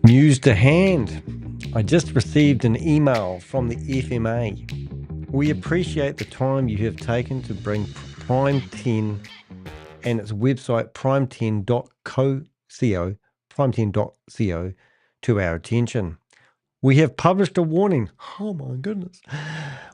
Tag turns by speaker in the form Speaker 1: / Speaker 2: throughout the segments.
Speaker 1: News to hand. I just received an email from the FMA. We appreciate the time you have taken to bring PrimeTen and its website PrimeTen.co to our attention. We have published a warning, oh my goodness,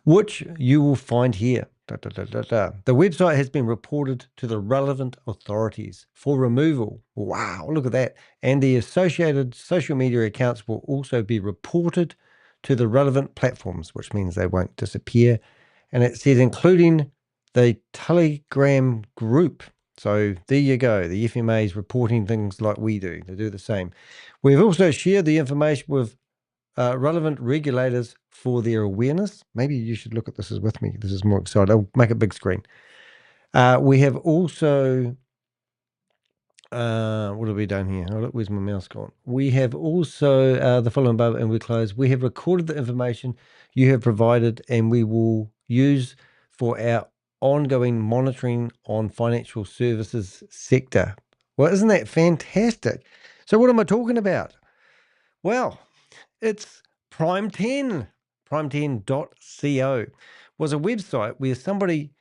Speaker 1: which you will find here. The website has been reported to the relevant authorities for removal. Wow, look at that. And the associated social media accounts will also be reported to the relevant platforms, which means they won't disappear. And it says including the Telegram group. So there you go. The FMA is reporting things like we do. They do the same. We've also shared the information with relevant regulators for their awareness. Maybe you should look at this with me. This is more exciting. I'll make it big screen. We have also, what have we done here? Oh, look, where's my mouse gone? We have also, the following above, and we close. We have recorded the information you have provided, and we will use for our ongoing monitoring on financial services sector. Well, isn't that fantastic? So what am I talking about? Well, it's PrimeTen. PrimeTen.co was a website where somebody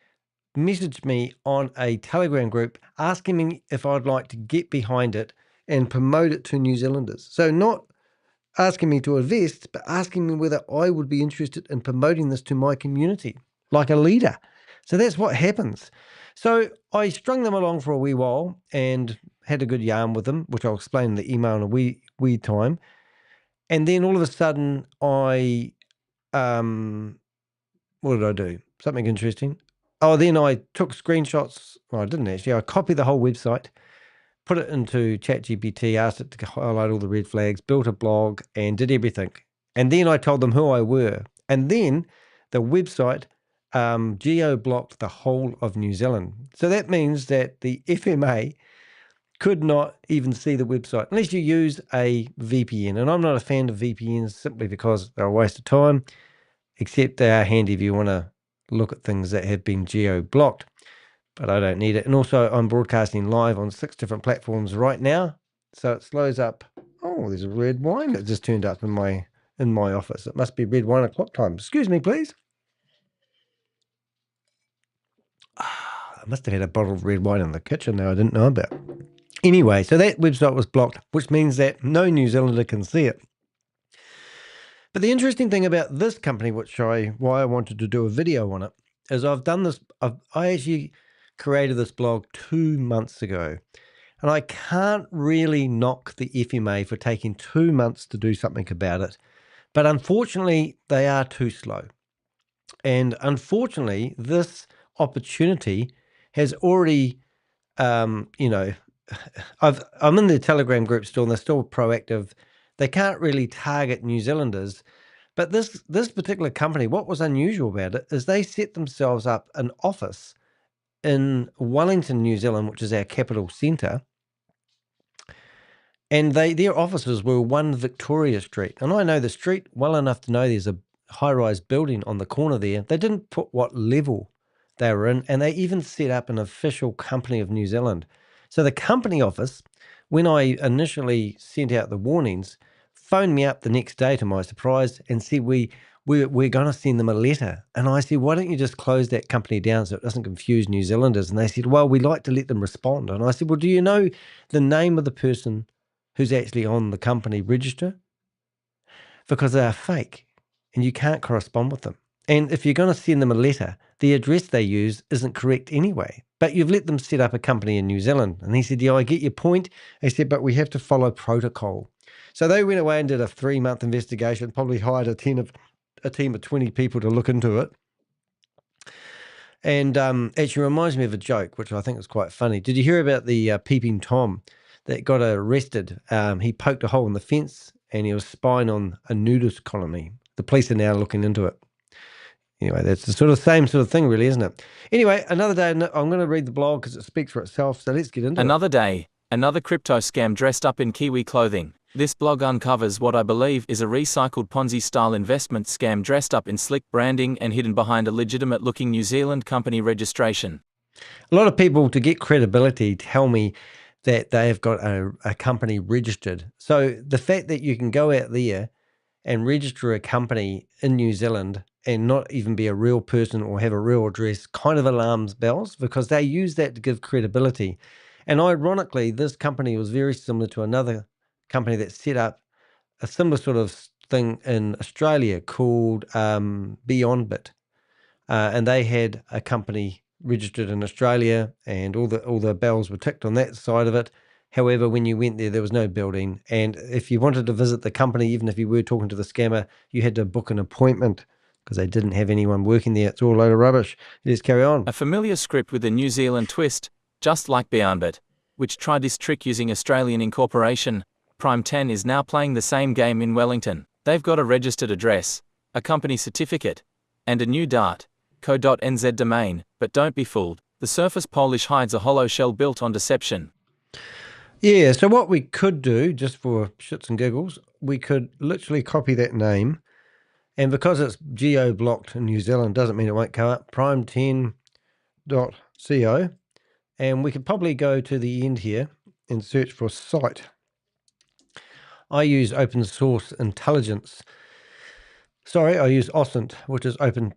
Speaker 1: messaged me on a Telegram group asking me if I'd like to get behind it and promote it to New Zealanders. So not asking me to invest, but asking me whether I would be interested in promoting this to my community, like a leader. So that's what happens. So I strung them along for a wee while and had a good yarn with them, which I'll explain in the email in a wee time. And then all of a sudden, what did I do? Something interesting. Oh, then I took screenshots. Well, I didn't actually. I copied the whole website, put it into ChatGPT, asked it to highlight all the red flags, built a blog, and did everything. And then I told them who I were. And then the website geo-blocked the whole of New Zealand. So that means that the FMA could not even see the website unless you use a VPN. And I'm not a fan of VPNs simply because they're a waste of time, except they are handy if you want to look at things that have been geo-blocked. But I don't need it. And also I'm broadcasting live on 6 different platforms right now. So it slows up. Oh, there's a red wine that just turned up in my office. It must be red wine o'clock time. Excuse me, please. I must have had a bottle of red wine in the kitchen that I didn't know about. Anyway, so that website was blocked, which means that no New Zealander can see it. But the interesting thing about this company, why I wanted to do a video on it, is I've done this. I actually created this blog 2 months ago, and I can't really knock the FMA for taking 2 months to do something about it. But unfortunately, they are too slow. And unfortunately, this opportunity has already, I'm in the Telegram group still, and they're still proactive. They can't really target New Zealanders. But this particular company, what was unusual about it is they set themselves up an office in Wellington, New Zealand, which is our capital centre. And their offices were 1 Victoria Street. And I know the street well enough to know there's a high-rise building on the corner there. They didn't put what level they were in, and they even set up an official company of New Zealand. So the company office, when I initially sent out the warnings, phoned me up the next day to my surprise and said, we're going to send them a letter. And I said, why don't you just close that company down so it doesn't confuse New Zealanders? And they said, well, we like to let them respond. And I said, well, do you know the name of the person who's actually on the company register? Because they are fake and you can't correspond with them. And if you're going to send them a letter, the address they use isn't correct anyway. But you've let them set up a company in New Zealand. And he said, yeah, I get your point. He said, but we have to follow protocol. So they went away and did a 3-month investigation, probably hired a team of 20 people to look into it. And actually reminds me of a joke, which I think is quite funny. Did you hear about the peeping Tom that got arrested? He poked a hole in the fence and he was spying on a nudist colony. The police are now looking into it. Anyway, that's the same sort of thing, really, isn't it? Anyway, another day, I'm going to read the blog because it speaks for itself, so let's get into it.
Speaker 2: Another day, another crypto scam dressed up in Kiwi clothing. This blog uncovers what I believe is a recycled Ponzi-style investment scam dressed up in slick branding and hidden behind a legitimate-looking New Zealand company registration.
Speaker 1: A lot of people, to get credibility, tell me that they have got a company registered. So the fact that you can go out there and register a company in New Zealand and not even be a real person or have a real address kind of alarms bells, because they use that to give credibility. And ironically, this company was very similar to another company that set up a similar sort of thing in Australia called BeyondBit. And they had a company registered in Australia, and all the bells were ticked on that side of it. However, when you went there was no building, and if you wanted to visit the company, even if you were talking to the scammer, you had to book an appointment because they didn't have anyone working there. It's all a load of rubbish. Let's carry on.
Speaker 2: A familiar script with a New Zealand twist, just like BeyondBit, which tried this trick using Australian incorporation. PrimeTen is now playing the same game in Wellington. They've got a registered address, a company certificate, and a new .dart, co.nz domain, but don't be fooled. The surface Polish hides a hollow shell built on deception.
Speaker 1: Yeah, so what we could do, just for shits and giggles, we could literally copy that name, and because it's geo-blocked in New Zealand, doesn't mean it won't come up, PrimeTen.co, and we could probably go to the end here and search for site. I use open source intelligence. Sorry, I use OSINT, which is open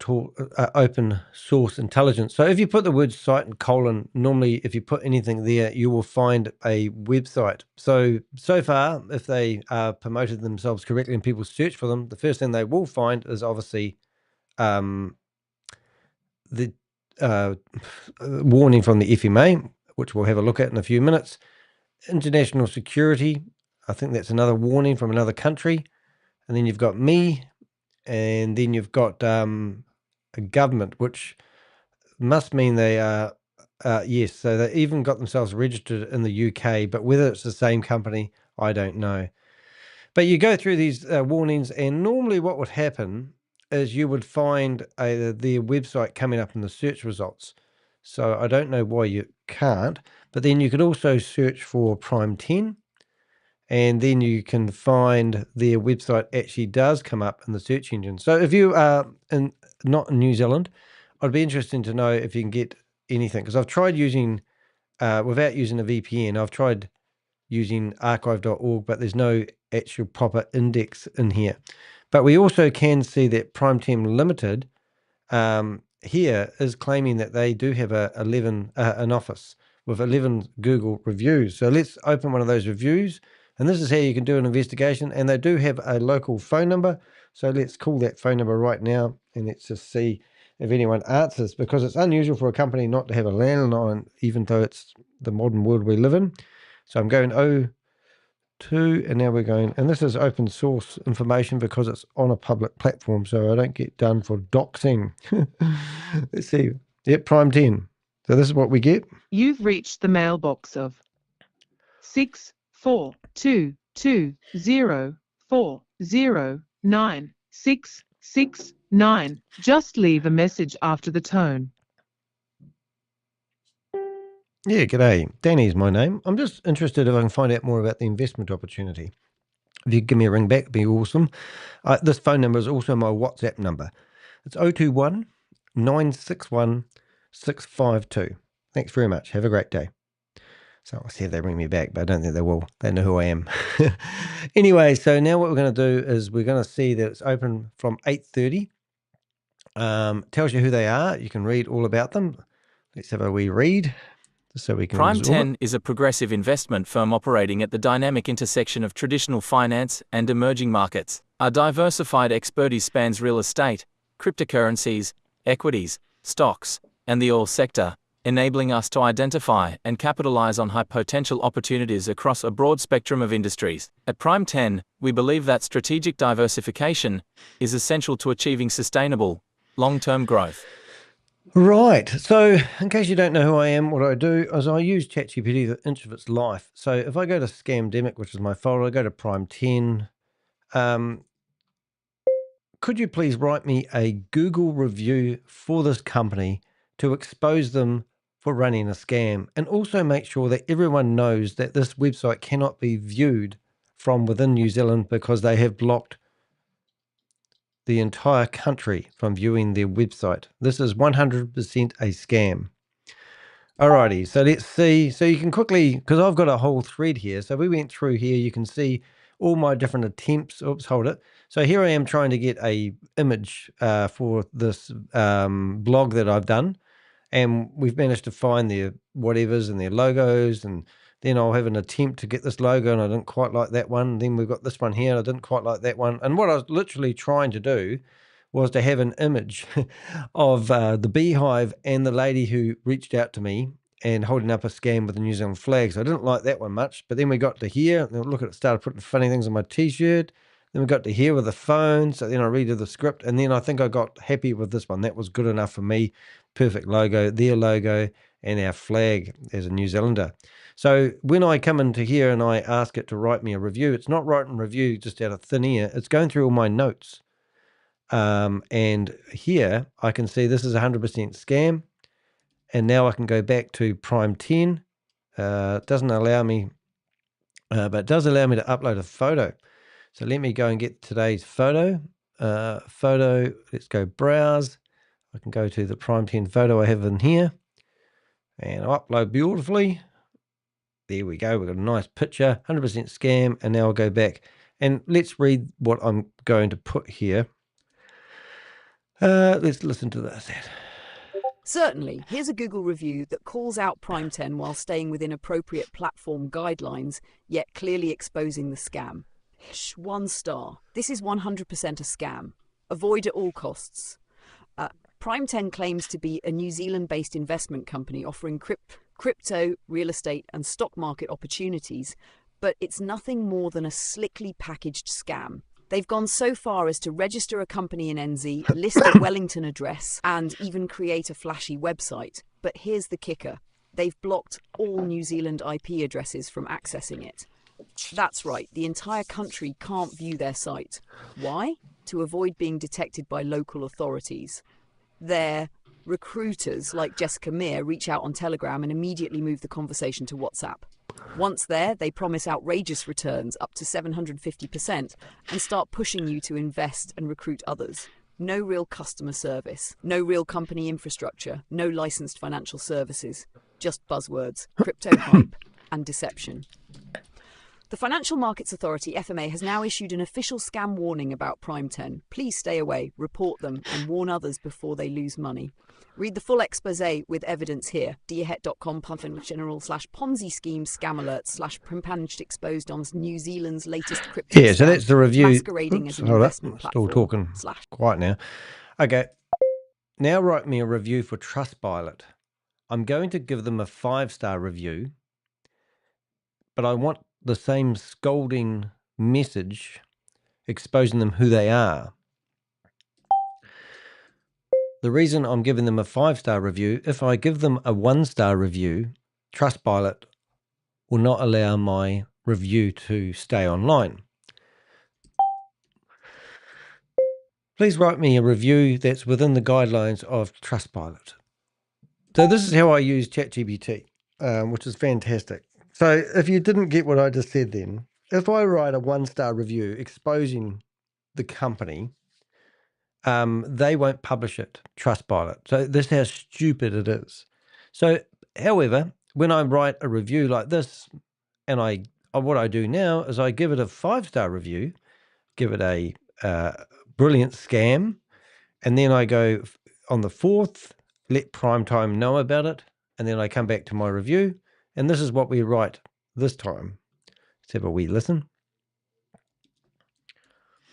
Speaker 1: source intelligence. So if you put the word site and colon, normally if you put anything there, you will find a website. So far, if they promoted themselves correctly and people search for them, the first thing they will find is obviously the warning from the FMA, which we'll have a look at in a few minutes. International security, I think that's another warning from another country. And then you've got me. And then you've got a government, which must mean they are, yes, so they even got themselves registered in the UK, but whether it's the same company, I don't know. But you go through these warnings, and normally what would happen is you would find their website coming up in the search results. So I don't know why you can't, but then you could also search for PrimeTen, and then you can find their website actually does come up in the search engine. So if you are not in New Zealand, I'd be interested to know if you can get anything, because I've tried using, without using a VPN, I've tried using archive.org, but there's no actual proper index in here. But we also can see that PrimeTen Limited here is claiming that they do have an office with 11 Google reviews. So let's open one of those reviews. And this is how you can do an investigation. And they do have a local phone number. So let's call that phone number right now. And let's just see if anyone answers, because it's unusual for a company not to have a landline, even though it's the modern world we live in. So I'm going 02, and now we're going, and this is open source information because it's on a public platform. So I don't get done for doxing. Let's see. Yep, PrimeTen. So this is what we get.
Speaker 3: You've reached the mailbox of 64220409669. Just leave a message after the tone.
Speaker 1: Yeah, g'day. Danny's my name. I'm just interested if I can find out more about the investment opportunity. If you give me a ring back, it'd be awesome. This phone number is also my WhatsApp number. It's 021 961 652. Thanks very much. Have a great day. So I'll see if they bring me back, but I don't think they will. They know who I am. Anyway, so now what we're going to do is we're going to see that it's open from 8:30. Tells you who they are. You can read all about them. Let's have a wee read so we can
Speaker 2: PrimeTen is a progressive investment firm operating at the dynamic intersection of traditional finance and emerging markets. Our diversified expertise spans real estate, cryptocurrencies, equities, stocks, and the oil sector, enabling us to identify and capitalize on high potential opportunities across a broad spectrum of industries. At PrimeTen, we believe that strategic diversification is essential to achieving sustainable, long-term growth.
Speaker 1: Right. So in case you don't know who I am, what I do is I use ChatGPT the inch of its life. So if I go to Scamdemic, which is my folder, I go to PrimeTen. Could you please write me a Google review for this company to expose them for running a scam, and also make sure that everyone knows that this website cannot be viewed from within New Zealand because they have blocked the entire country from viewing their website. This is 100% a scam. Alrighty, so let's see. So you can quickly, because I've got a whole thread here. So we went through here. You can see all my different attempts. Oops, hold it. So here I am trying to get a image for this blog that I've done, and we've managed to find their whatevers and their logos, and then I'll have an attempt to get this logo, and I didn't quite like that one. Then we've got this one here, and I didn't quite like that one. And what I was literally trying to do was to have an image of the beehive and the lady who reached out to me and holding up a scam with the New Zealand flag. So I didn't like that one much. But then we got to here, and look at it, started putting funny things on my t-shirt. Then we got to here with the phone. So then I redid the script, and then I think I got happy with this one. That was good enough for me. Perfect logo, their logo, and our flag as a New Zealander. So when I come into here and I ask it to write me a review, it's not writing a review just out of thin air. It's going through all my notes. And here I can see this is 100% scam. And now I can go back to PrimeTen. It doesn't allow me, but it does allow me to upload a photo. So let me go and get today's photo. Let's go browse. I can go to the PrimeTen photo I have in here. And I'll upload beautifully. There we go. We've got a nice picture, 100% scam. And now I'll go back and let's read what I'm going to put here. Let's listen to this.
Speaker 4: Certainly, here's a Google review that calls out PrimeTen while staying within appropriate platform guidelines, yet clearly exposing the scam. 1 star. This is 100% a scam. Avoid at all costs. PrimeTen claims to be a New Zealand-based investment company offering crypto, real estate and stock market opportunities, but it's nothing more than a slickly packaged scam. They've gone so far as to register a company in NZ, list a Wellington address, and even create a flashy website. But here's the kicker. They've blocked all New Zealand IP addresses from accessing it. That's right, the entire country can't view their site. Why? To avoid being detected by local authorities. Their recruiters, like Jessica Meir, reach out on Telegram and immediately move the conversation to WhatsApp. Once there, they promise outrageous returns up to 750% and start pushing you to invest and recruit others. No real customer service, no real company infrastructure, no licensed financial services, just buzzwords, crypto hype and deception. The Financial Markets Authority, FMA, has now issued an official scam warning about PrimeTen. Please stay away, report them, and warn others before they lose money. Read the full expose with evidence here. DHET.com /Ponzi scheme scam alerts /Primpanaged exposed on New Zealand's latest crypto
Speaker 1: Yeah, so that's the review.
Speaker 4: Masquerading as an investment platform.
Speaker 1: Still talking quiet now. Okay, now write me a review for Trustpilot. I'm going to give them a 5-star review, but I want the same scolding message exposing them who they are. The reason I'm giving them a 5-star review, if I give them a 1-star review, Trustpilot will not allow my review to stay online. Please write me a review that's within the guidelines of Trustpilot. So this is how I use ChatGPT, which is fantastic. So if you didn't get what I just said then, if I write a 1-star review exposing the company, they won't publish it, Trustpilot. So this is how stupid it is. So, however, when I write a review like this, and what I do now is I give it a 5-star review, give it a brilliant scam, and then I go on the 4th, let PrimeTen know about it, and then I come back to my review, and this is what we write this time. Let's have a wee listen.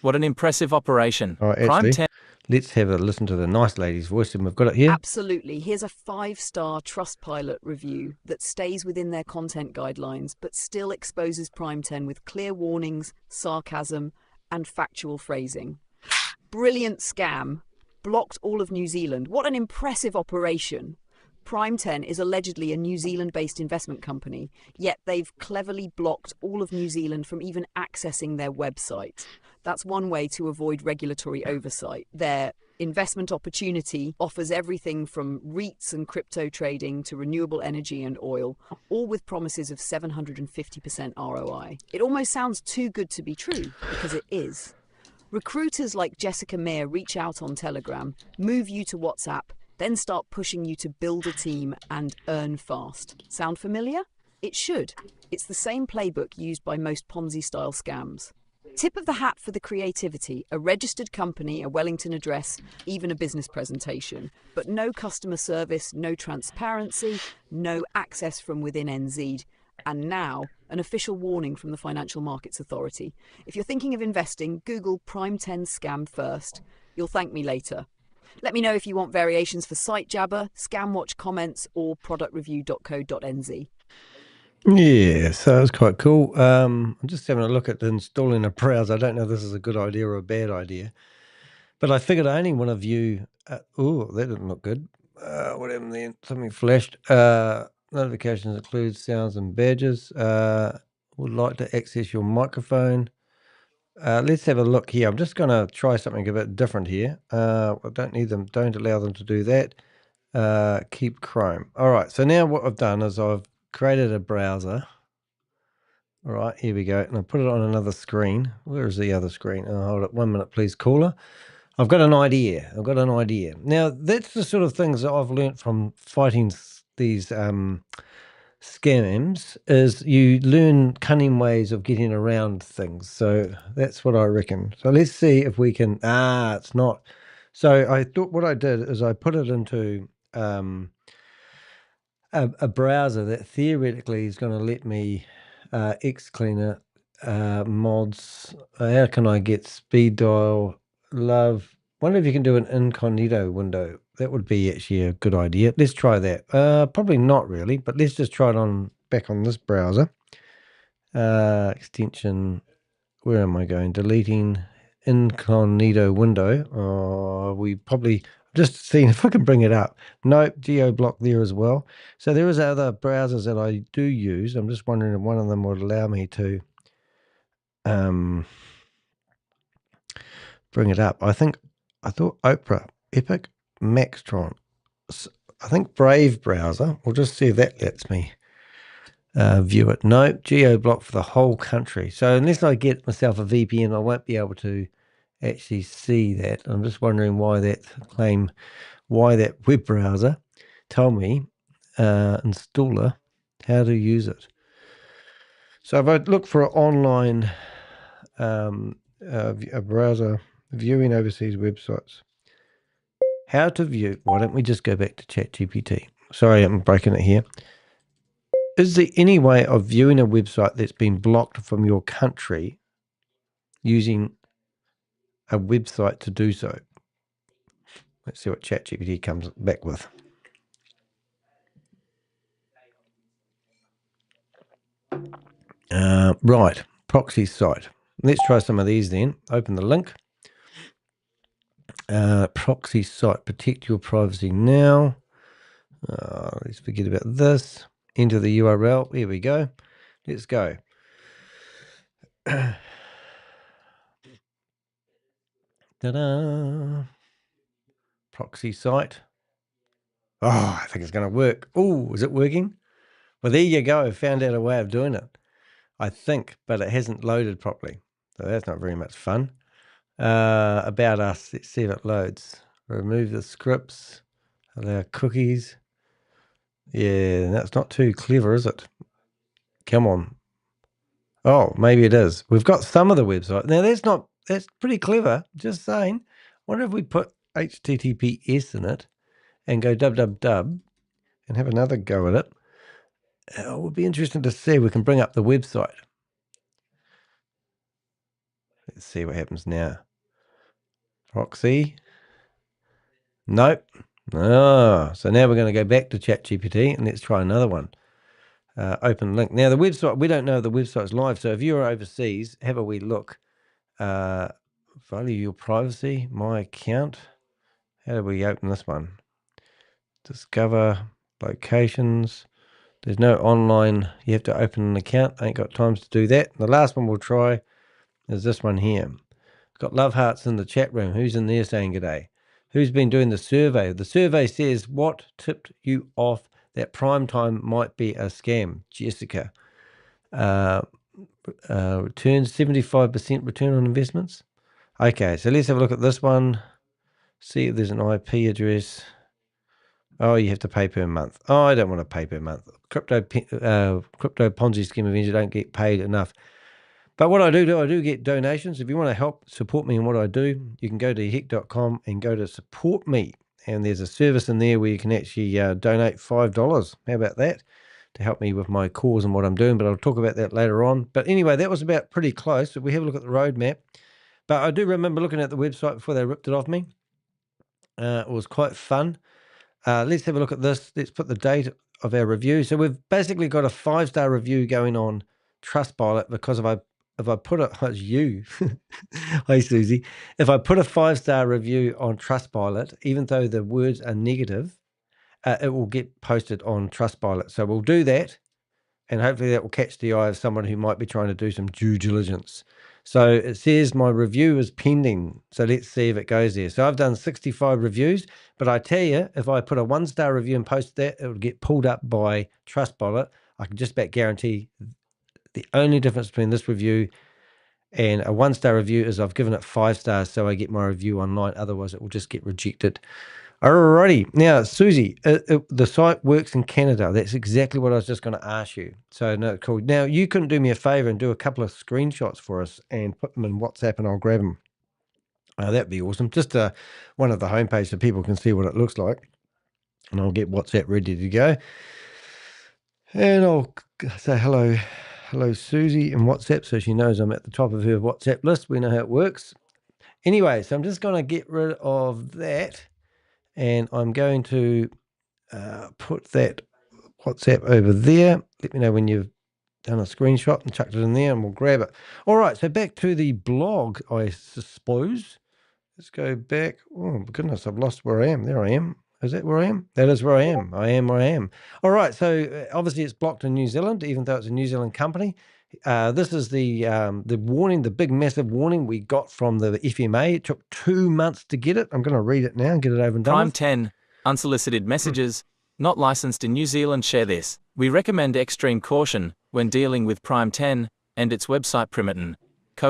Speaker 2: What an impressive operation.
Speaker 1: Oh, actually, let's have a listen to the nice lady's voice, and we've got it here.
Speaker 4: Absolutely. Here's a 5-star Trustpilot review that stays within their content guidelines, but still exposes PrimeTen with clear warnings, sarcasm, and factual phrasing. Brilliant scam. Blocked all of New Zealand. What an impressive operation. PrimeTen is allegedly a New Zealand-based investment company, yet they've cleverly blocked all of New Zealand from even accessing their website. That's one way to avoid regulatory oversight. Their investment opportunity offers everything from REITs and crypto trading to renewable energy and oil, all with promises of 750% ROI. It almost sounds too good to be true, because it is. Recruiters like Jessica Meir reach out on Telegram, move you to WhatsApp, then start pushing you to build a team and earn fast. Sound familiar? It should. It's the same playbook used by most Ponzi-style scams. Tip of the hat for the creativity: a registered company, a Wellington address, even a business presentation. But no customer service, no transparency, no access from within NZ. And now, an official warning from the Financial Markets Authority. If you're thinking of investing, Google PrimeTen scam first. You'll thank me later. Let me know if you want variations for Site Jabber, Scamwatch comments, or productreview.co.nz.
Speaker 1: Yeah, so it's quite cool. I'm just having a look at installing a browser. I don't know if this is a good idea or a bad idea, but I figured I only want to view. Oh, that didn't look good. What happened then? Something flashed. Notifications include sounds and badges. Would like to access your microphone. Let's have a look here. I'm just going to try something a bit different here. I don't need them. Don't allow them to do that. Keep Chrome. All right. So now what I've done is I've created a browser. All right, here we go. And I put it on another screen. Where is the other screen? Oh, hold it 1 minute, please, caller. I've got an idea. Now, that's the sort of things that I've learnt from fighting these scams, is you learn cunning ways of getting around things. So that's what I reckon. So let's see if we can. It's not. So I thought what I did is I put it into a browser that theoretically is going to let me X-Cleaner mods. How can I get speed dial? Love. Wonder if you can do an incognito window. That would be actually a good idea. Let's try that. Probably not really, but let's just try it back on this browser. Extension. Where am I going? Deleting incognito window. We probably just seeing if I can bring it up. Nope, geo block there as well. So there is other browsers that I do use. I'm just wondering if one of them would allow me to bring it up. I thought Opera, Epic, Maxtron. I think Brave browser. We'll just see if that lets me view it. Nope, geo block for the whole country. So unless I get myself a VPN, I won't be able to actually see that. I'm just wondering why that web browser told me installer how to use it. So if I look for an online a browser viewing overseas websites, how to view. Why don't we just go back to ChatGPT? Sorry, I'm breaking it here. Is there any way of viewing a website that's been blocked from your country using a website to do so? Let's see what ChatGPT comes back with. Right, proxy site. Let's try some of these then. Open the link. Proxy site, protect your privacy now. Let's forget about this. Enter the URL. Here we go. Let's go. Ta-da! Proxy site. Oh, I think it's going to work. Oh, is it working? Well, there you go. I found out a way of doing it, I think, but it hasn't loaded properly. So that's not very much fun. About us. Let's see if it loads. Remove the scripts. Allow cookies. Yeah, that's not too clever, is it? Come on. Oh, maybe it is. We've got some of the website. Now, that's pretty clever. Just saying. Wonder if we put HTTPS in it and go www and have another go at it. It would be interesting to see. We can bring up the website. Let's see what happens now. Proxy. Nope. Oh, so now we're going to go back to ChatGPT and let's try another one. Open link. Now the website, we don't know if the website's live. So if you're overseas, have a wee look. Value your privacy, my account. How do we open this one? Discover locations. There's no online. You have to open an account. Ain't got times to do that. The last one we'll try is this one here. Got love hearts in the chat room. Who's in there saying g'day? Who's been doing the survey? The survey says, what tipped you off that prime time might be a scam? Jessica. Returns 75% return on investments. Okay, so let's have a look at this one. See if there's an IP address. Oh, you have to pay per month. Oh, I don't want to pay per month. Crypto Ponzi Scheme Avenger don't get paid enough. But what I do get donations. If you want to help support me in what I do, you can go to hek.com and go to support me. And there's a service in there where you can actually donate $5. How about that? To help me with my cause and what I'm doing. But I'll talk about that later on. But anyway, that was about pretty close. If we have a look at the roadmap. But I do remember looking at the website before they ripped it off me. It was quite fun. Let's have a look at this. Let's put the date of our review. So we've basically got a 5-star review going on Trustpilot because if I put it, it's you. Hi, Susie. If I put a 5-star review on Trustpilot, even though the words are negative, it will get posted on Trustpilot. So we'll do that, and hopefully that will catch the eye of someone who might be trying to do some due diligence. So it says my review is pending. So let's see if it goes there. So I've done 65 reviews, but I tell you, if I put a 1-star review and post that, it will get pulled up by Trustpilot. I can just about guarantee the only difference between this review and a 1-star review is I've given it 5 stars, so I get my review online. Otherwise, it will just get rejected. Alrighty. Now, Susie, the site works in Canada. That's exactly what I was just going to ask you. So, no, cool. Now, you couldn't do me a favor and do a couple of screenshots for us and put them in WhatsApp, and I'll grab them. That'd be awesome. Just one of the homepage so people can see what it looks like. And I'll get WhatsApp ready to go. And I'll say hello, Susie, in WhatsApp, so she knows I'm at the top of her WhatsApp list. We know how it works. Anyway, so I'm just going to get rid of that. And I'm going to put that WhatsApp over there. Let me know when you've done a screenshot and chucked it in there and we'll grab it. All right, so back to the blog, I suppose. Let's go back. Oh, my goodness, I've lost where I am. There I am. Is that where I am? That is where I am. I am where I am. All right, so obviously it's blocked in New Zealand, even though it's a New Zealand company. This is the warning, the big, massive warning we got from the FMA. It took 2 months to get it. I'm going to read it now and get it over and done with.
Speaker 2: PrimeTen, unsolicited messages, not licensed in New Zealand. Share this. We recommend extreme caution when dealing with PrimeTen and its website PrimeTen.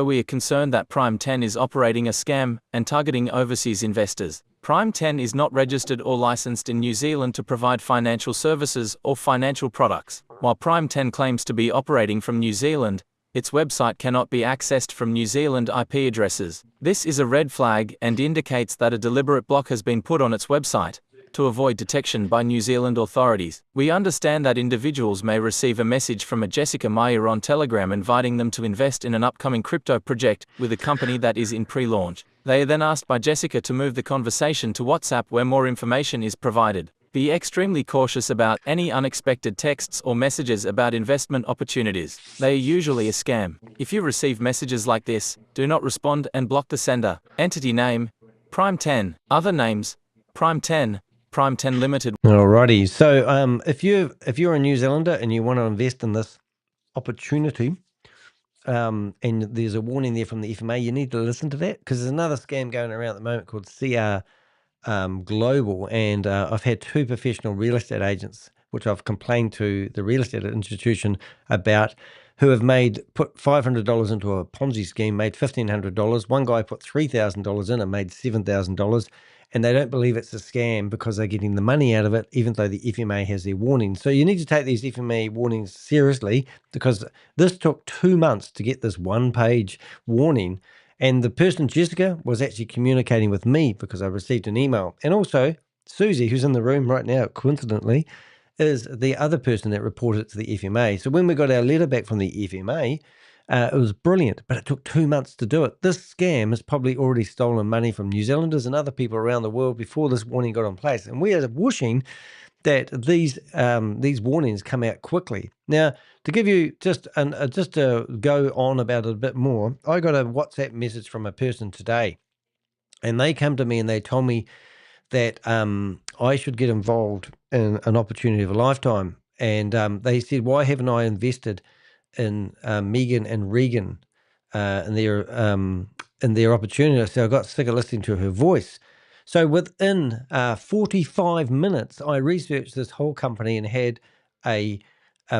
Speaker 2: We are concerned that PrimeTen is operating a scam and targeting overseas investors. PrimeTen is not registered or licensed in New Zealand to provide financial services or financial products. While PrimeTen claims to be operating from New Zealand, its website cannot be accessed from New Zealand IP addresses. This is a red flag and indicates that a deliberate block has been put on its website to avoid detection by New Zealand authorities. We understand that individuals may receive a message from a Jessica Meir on Telegram inviting them to invest in an upcoming crypto project with a company that is in pre-launch. They are then asked by Jessica to move the conversation to WhatsApp where more information is provided. Be extremely cautious about any unexpected texts or messages about investment opportunities. They are usually a scam. If you receive messages like this, do not respond and block the sender. Entity name, PrimeTen. Other names, PrimeTen, PrimeTen Limited.
Speaker 1: Alrighty. So if you're a New Zealander and you want to invest in this opportunity, and there's a warning there from the FMA, you need to listen to that because there's another scam going around at the moment called CR Global, and I've had 2 professional real estate agents, which I've complained to the real estate institution about, who have put $500 into a Ponzi scheme, made $1,500. One guy put $3,000 in and made $7,000. And they don't believe it's a scam because they're getting the money out of it, even though the FMA has their warning. So you need to take these FMA warnings seriously because this took 2 months to get this 1-page warning. And the person, Jessica, was actually communicating with me because I received an email. And also, Susie, who's in the room right now, coincidentally, is the other person that reported it to the FMA. So when we got our letter back from the FMA, it was brilliant, but it took 2 months to do it. This scam has probably already stolen money from New Zealanders and other people around the world before this warning got in place. And we are wishing that these warnings come out quickly. Now, to give you just to go on about it a bit more, I got a WhatsApp message from a person today, and they come to me and they told me that I should get involved in an opportunity of a lifetime. And they said, why haven't I invested in Megan and Regan in their opportunity? So I got sick of listening to her voice. So within 45 minutes, I researched this whole company and had a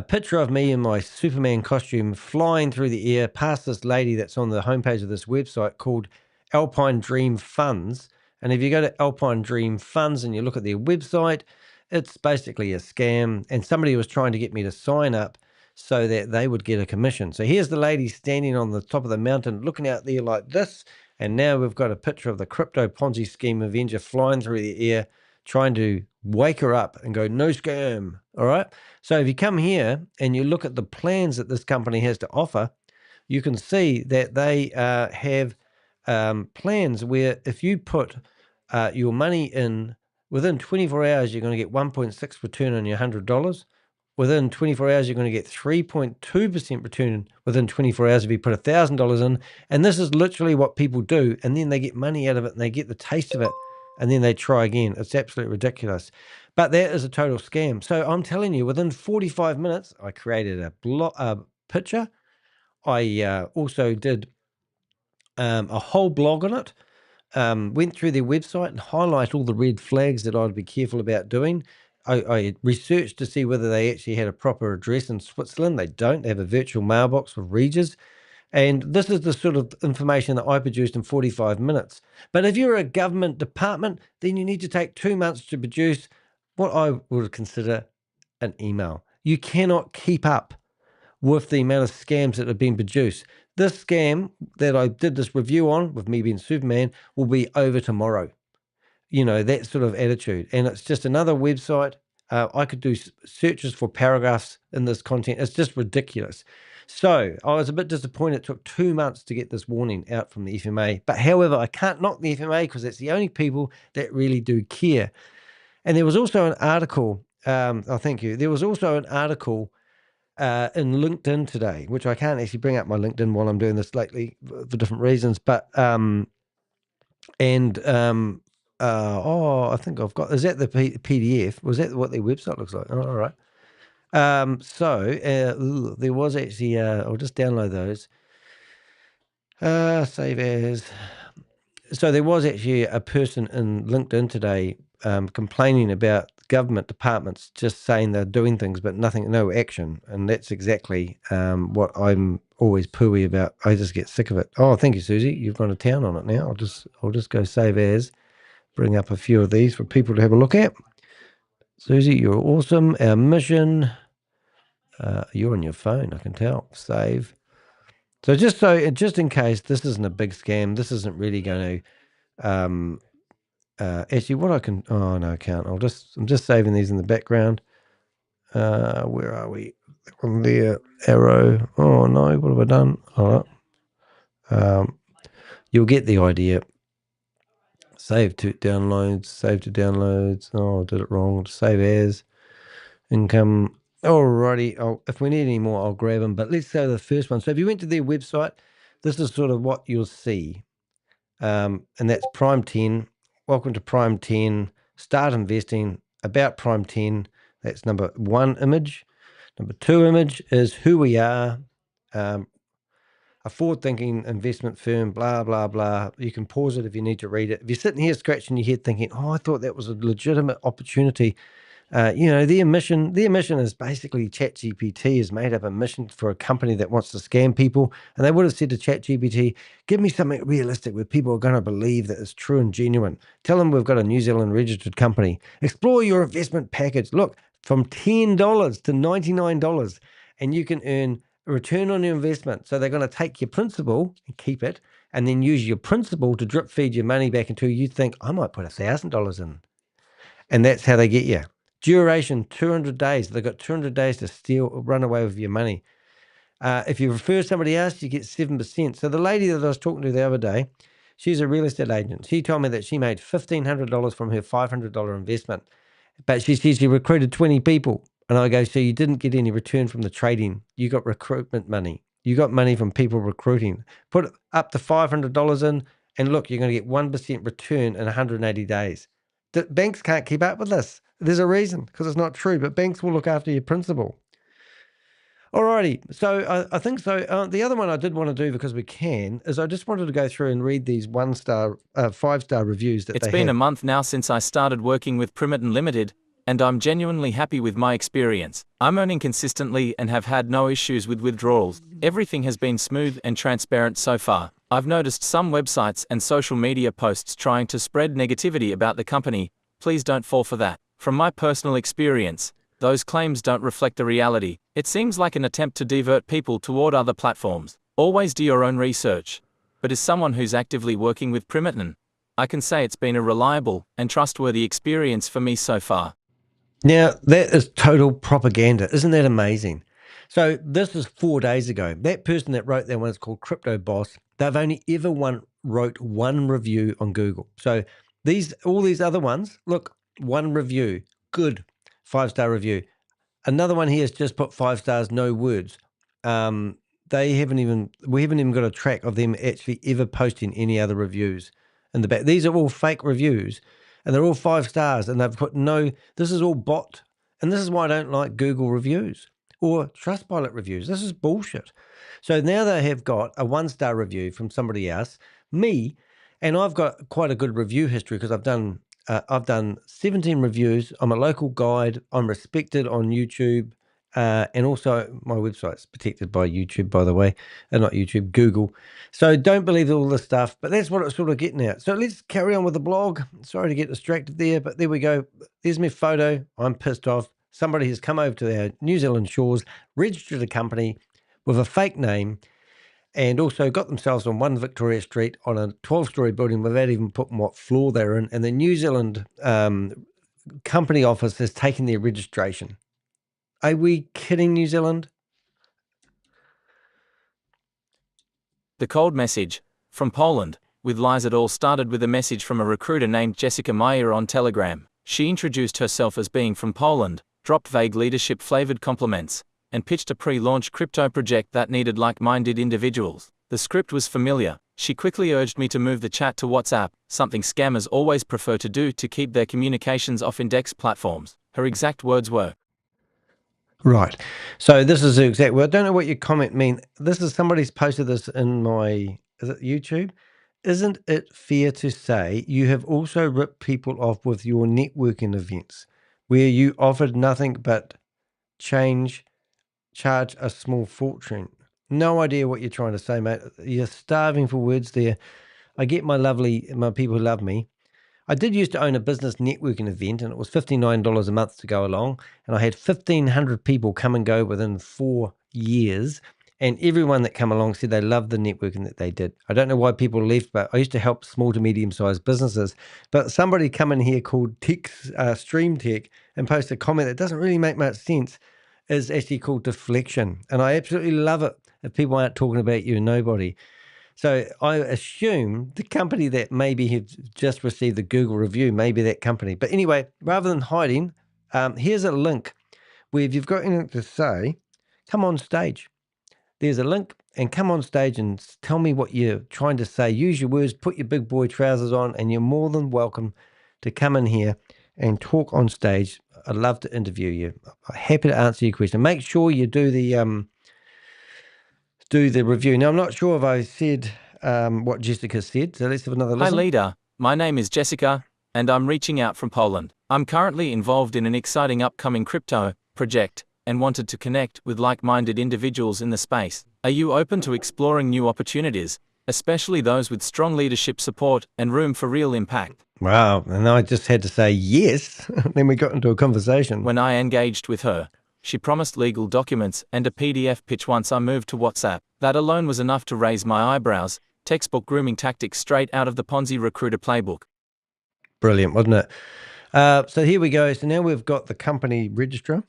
Speaker 1: picture of me in my Superman costume flying through the air past this lady that's on the homepage of this website called Alpine Dream Funds. And if you go to Alpine Dream Funds and you look at their website, It's basically a scam, and somebody was trying to get me to sign up so that they would get a commission. So here's the lady standing on the top of the mountain looking out there like this, and now we've got a picture of the Crypto Ponzi Scheme Avenger flying through the air, trying to wake her up and go, no scam, all right? So if you come here and you look at the plans that this company has to offer, you can see that they have plans where if you put your money in within 24 hours, you're going to get 1.6 return on your $100. Within 24 hours, you're going to get 3.2% return within 24 hours if you put $1,000 in. And this is literally what people do. And then they get money out of it and they get the taste of it. And then they try again. It's absolutely ridiculous. But that is a total scam. So I'm telling you, within 45 minutes, I created a picture. I also did a whole blog on it. Went through their website and highlight all the red flags that I'd be careful about doing. I researched to see whether they actually had a proper address in Switzerland. They don't. They have a virtual mailbox with Regis. And this is the sort of information that I produced in 45 minutes. But if you're a government department, then you need to take 2 months to produce what I would consider an email. You cannot keep up with the amount of scams that have been produced. This scam that I did this review on, with me being Superman, will be over tomorrow. You know, that sort of attitude. And it's just another website. I could do searches for paragraphs in this content. It's just ridiculous. So I was a bit disappointed. It took 2 months to get this warning out from the FMA. But however, I can't knock the FMA because it's the only people that really do care. And there was also an article, thank you. There was also an article in LinkedIn today, which I can't actually bring up my LinkedIn while I'm doing this lately for different reasons. But, I think I've got, is that the PDF? Was that what their website looks like? Oh, all right. There was actually, I'll just download those. Save as. So there was actually a person in LinkedIn today complaining about government departments just saying they're doing things but no action, and that's exactly what I'm always pooey about. I just get sick of it. Oh, thank you, Susie. You've gone to town on it now. I'll just go save as, bring up a few of these for people to have a look at. Susie, you're awesome. Our mission. You're on your phone, I can tell. Save. So just in case this isn't a big scam, this isn't really going to. Actually, what I can. Oh no, I can't. I'm just saving these in the background. Where are we? On there, arrow. Oh no, what have I done? All right. You'll get the idea. Save to downloads. Save to downloads. Oh, I did it wrong. Save as income. Alrighty. If we need any more, I'll grab them. But let's go to the first one. So if you went to their website, this is sort of what you'll see. And that's PrimeTen. Welcome to PrimeTen. Start investing. About PrimeTen. That's number 1 image. Number 2 image is who we are. A forward-thinking investment firm, blah, blah, blah. You can pause it if you need to read it. If you're sitting here scratching your head thinking, oh, I thought that was a legitimate opportunity. Their mission is basically ChatGPT has made up a mission for a company that wants to scam people. And they would have said to ChatGPT, give me something realistic where people are going to believe that it's true and genuine. Tell them we've got a New Zealand registered company. Explore your investment package. Look, from $10 to $99, and you can earn a return on your investment. So they're going to take your principal and keep it, and then use your principal to drip feed your money back until you think, I might put $1,000 in. And that's how they get you. Duration, 200 days. They've got 200 days to run away with your money. If you refer somebody else, you get 7%. So the lady that I was talking to the other day, she's a real estate agent. She told me that she made $1,500 from her $500 investment. But she says she recruited 20 people. And I go, so you didn't get any return from the trading. You got recruitment money. You got money from people recruiting. Put up to $500 in, and look, you're going to get 1% return in 180 days. The banks can't keep up with this. There's a reason, because it's not true, but banks will look after your principal. Alrighty, so I think so. The other one I did want to do, because we can, is I just wanted to go through and read these 1-star, 5-star reviews that they have.
Speaker 2: It's been a month now since I started working with PrimeTen Limited, and I'm genuinely happy with my experience. I'm earning consistently and have had no issues with withdrawals. Everything has been smooth and transparent so far. I've noticed some websites and social media posts trying to spread negativity about the company. Please don't fall for that. From my personal experience, those claims don't reflect the reality. It seems like an attempt to divert people toward other platforms. Always do your own research. But as someone who's actively working with PrimeTen, I can say it's been a reliable and trustworthy experience for me so far.
Speaker 1: Now, that is total propaganda. Isn't that amazing? So this is 4 days ago. That person that wrote that one is called Crypto Boss. They've only ever wrote one review on Google. So all these other ones, look, one review, good, 5-star review. Another one here has just put 5 stars, no words. We haven't even got a track of them actually ever posting any other reviews in the back. These are all fake reviews, and they're all 5 stars, and they've put no. This is all bot, and this is why I don't like Google reviews or Trustpilot reviews. This is bullshit. So now they have got a 1-star review from somebody else, me, and I've got quite a good review history because I've done 17 reviews. I'm a local guide. I'm respected on YouTube. And also my website's protected by YouTube, by the way, and not YouTube, Google. So don't believe all this stuff, but that's what it's sort of getting at. So let's carry on with the blog. Sorry to get distracted there, but there we go. There's my photo. I'm pissed off. Somebody has come over to our New Zealand shores, registered a company with a fake name, and also got themselves on 1 Victoria Street on a 12-story building without even putting what floor they're in. And the New Zealand company office has taken their registration. Are we kidding, New Zealand?
Speaker 2: The cold message. From Poland. With lies, it all started with a message from a recruiter named Jessica Meir on Telegram. She introduced herself as being from Poland, dropped vague leadership-flavored compliments, and pitched a pre-launch crypto project that needed like-minded individuals. The script was familiar. She quickly urged me to move the chat to WhatsApp, something scammers always prefer to do to keep their communications off index platforms. Her exact words were,
Speaker 1: Right. So this is the exact word. I don't know what your comment mean. This is somebody's posted this in my, is it YouTube? Isn't it fair to say you have also ripped people off with your networking events where you offered nothing but charge a small fortune? No idea what you're trying to say, mate. You're starving for words there. I get my people who love me. I did used to own a business networking event, and it was $59 a month to go along. And I had 1,500 people come and go within 4 years. And everyone that come along said they loved the networking that they did. I don't know why people left, but I used to help small to medium-sized businesses. But somebody come in here called Stream Tech and post a comment that doesn't really make much sense, is actually called deflection. And I absolutely love it if people aren't talking about you and nobody. So I assume the company that maybe have just received the Google review, maybe that company. But anyway, rather than hiding, here's a link where if you've got anything to say, come on stage. There's a link, and come on stage and tell me what you're trying to say. Use your words, put your big boy trousers on, and you're more than welcome to come in here and talk on stage. I'd love to interview you. I'm happy to answer your question. Make sure you do the review. Now, I'm not sure if I said what Jessica said, so let's have another listen.
Speaker 2: Hi leader, my name is Jessica, and I'm reaching out from Poland. I'm currently involved in an exciting upcoming crypto project and wanted to connect with like-minded individuals in the space. Are you open to exploring new opportunities, especially those with strong leadership support and room for real impact?
Speaker 1: Wow, and I just had to say yes. Then we got into a conversation.
Speaker 2: When I engaged with her, she promised legal documents and a PDF pitch once I moved to WhatsApp. That alone was enough to raise my eyebrows. Textbook grooming tactics straight out of the Ponzi recruiter playbook.
Speaker 1: Brilliant, wasn't it? So here we go. So now we've got the company registrar.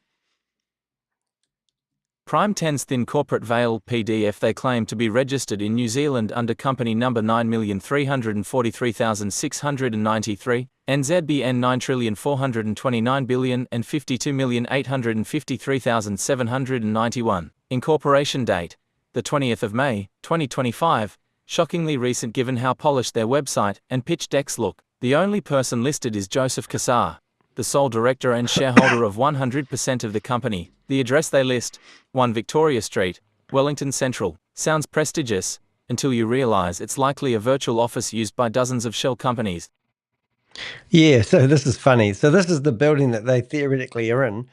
Speaker 2: PrimeTen's thin corporate veil PDF. They claim to be registered in New Zealand under company number 9,343,693, NZBN 9,429,052,853,791. Incorporation date, the 20th of May, 2025. Shockingly recent given how polished their website and pitch decks look. The only person listed is Joseph Kassar, the sole director and shareholder of 100% of the company. The address they list, 1 Victoria Street, Wellington Central, sounds prestigious, until you realize it's likely a virtual office used by dozens of shell companies.
Speaker 1: Yeah, so this is funny. So this is the building that they theoretically are in,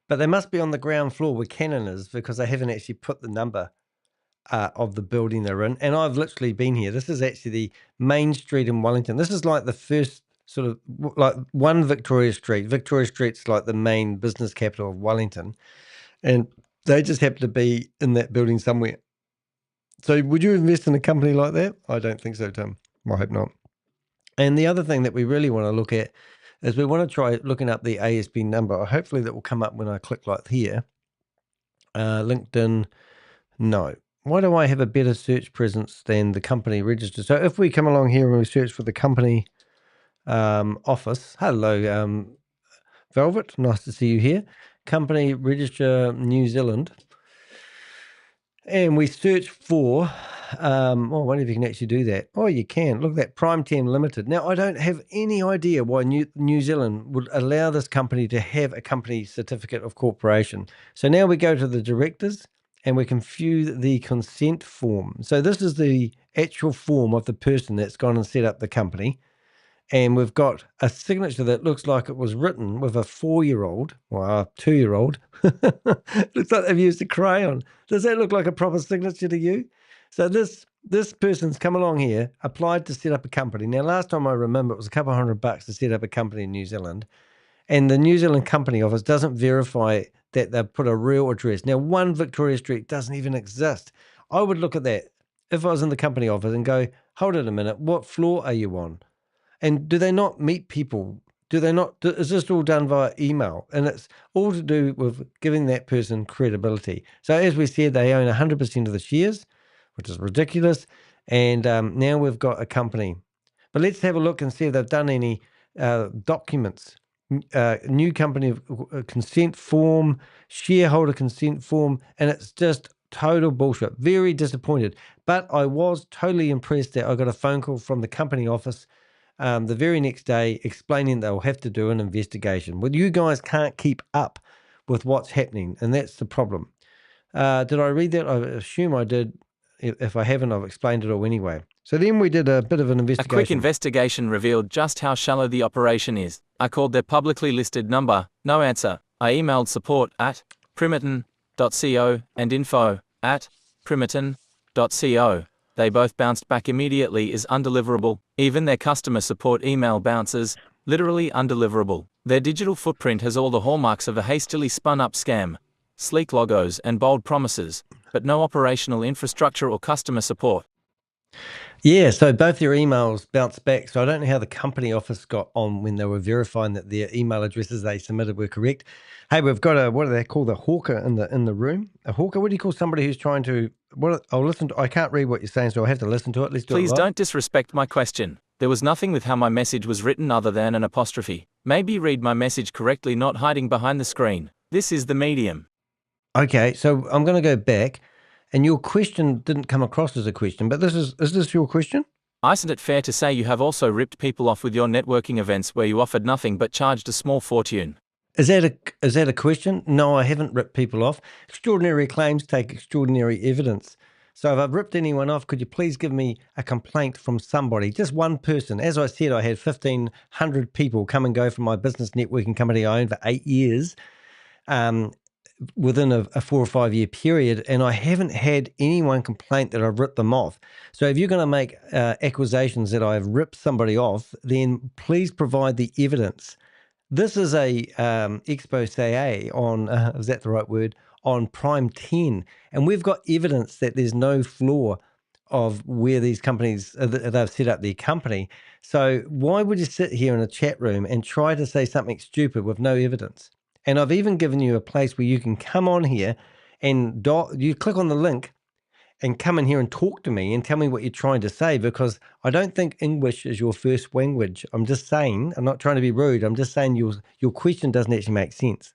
Speaker 1: but they must be on the ground floor where Canon is because they haven't actually put the number of the building they're in. And I've literally been here. This is actually the main street in Wellington. This is like the first sort of like one Victoria Street. Victoria Street's like the main business capital of Wellington, and they just happen to be in that building somewhere. So would you invest in a company like that? I don't think so, Tim. I hope not. And the other thing that we really want to look at is we want to try looking up the ASB number. Hopefully that will come up when I click like here. LinkedIn, no. Why do I have a better search presence than the company register? So if we come along here and we search for the company office, hello, Velvet, nice to see you here. Company register New Zealand. And we search for, I wonder if you can actually do that. Oh, you can. Look at that, PrimeTen Limited. Now, I don't have any idea why New Zealand would allow this company to have a company certificate of corporation. So now we go to the directors and we can view the consent form. So this is the actual form of the person that's gone and set up the company. And we've got a signature that looks like it was written with a 4-year-old or a 2-year-old. Looks like they've used a crayon. Does that look like a proper signature to you? So this person's come along here, applied to set up a company. Now, last time I remember, it was a couple $100 to set up a company in New Zealand. And the New Zealand Company Office doesn't verify that they've put a real address. Now, 1 Victoria Street doesn't even exist. I would look at that if I was in the company office and go, hold it a minute, what floor are you on? And do they not meet people? Do they not? Is this all done via email? And it's all to do with giving that person credibility. So as we said, they own 100% of the shares, which is ridiculous. And now we've got a company. But let's have a look and see if they've done any documents. New company consent form, shareholder consent form, and it's just total bullshit. Very disappointed. But I was totally impressed that I got a phone call from the company office the very next day explaining they'll have to do an investigation. Well, you guys can't keep up with what's happening, and that's the problem. Did I read that? I assume I did. If I haven't, I've explained it all anyway. So then we did a bit of an
Speaker 2: A
Speaker 1: investigation.
Speaker 2: quick investigation revealed just how shallow the operation is. I called their publicly listed number, no answer. I emailed support at primeten.co and info@primeten.co. They both bounced back immediately is undeliverable. Even their customer support email bounces, literally undeliverable. Their digital footprint has all the hallmarks of a hastily spun up scam. Sleek logos and bold promises, but no operational infrastructure or customer support.
Speaker 1: Yeah, so both their emails bounced back. So I don't know how the company office got on when they were verifying that their email addresses they submitted were correct. Hey, we've got a, what do they call the hawker in the room? A hawker? What do you call somebody who's trying to, I'll listen to, I can't read what you're saying, so I have to listen to it. Let's do it
Speaker 2: Please
Speaker 1: live.
Speaker 2: don't disrespect my question. There was nothing with how my message was written other than an apostrophe. Maybe read my message correctly, not hiding behind the screen. This is the medium.
Speaker 1: Okay, so I'm going to go back, and your question didn't come across as a question, but is this your question?
Speaker 2: Isn't it fair to say you have also ripped people off with your networking events where you offered nothing but charged a small fortune?
Speaker 1: Is that a question? No, I haven't ripped people off. Extraordinary claims take extraordinary evidence. So if I've ripped anyone off, could you please give me a complaint from somebody, just one person? As I said, I had 1,500 people come and go from my business networking company I owned for 8 years within a 4 or 5 year period, and I haven't had anyone complain that I've ripped them off. So if you're going to make accusations that I've ripped somebody off, then please provide the evidence. This is a expose on, is that the right word, on PrimeTen. And we've got evidence that there's no flaw of where these companies, they've set up their company. So why would you sit here in a chat room and try to say something stupid with no evidence? And I've even given you a place where you can come on here and you click on the link and come in here and talk to me and tell me what you're trying to say, because I don't think English is your first language. I'm just saying, I'm not trying to be rude. I'm just saying your question doesn't actually make sense.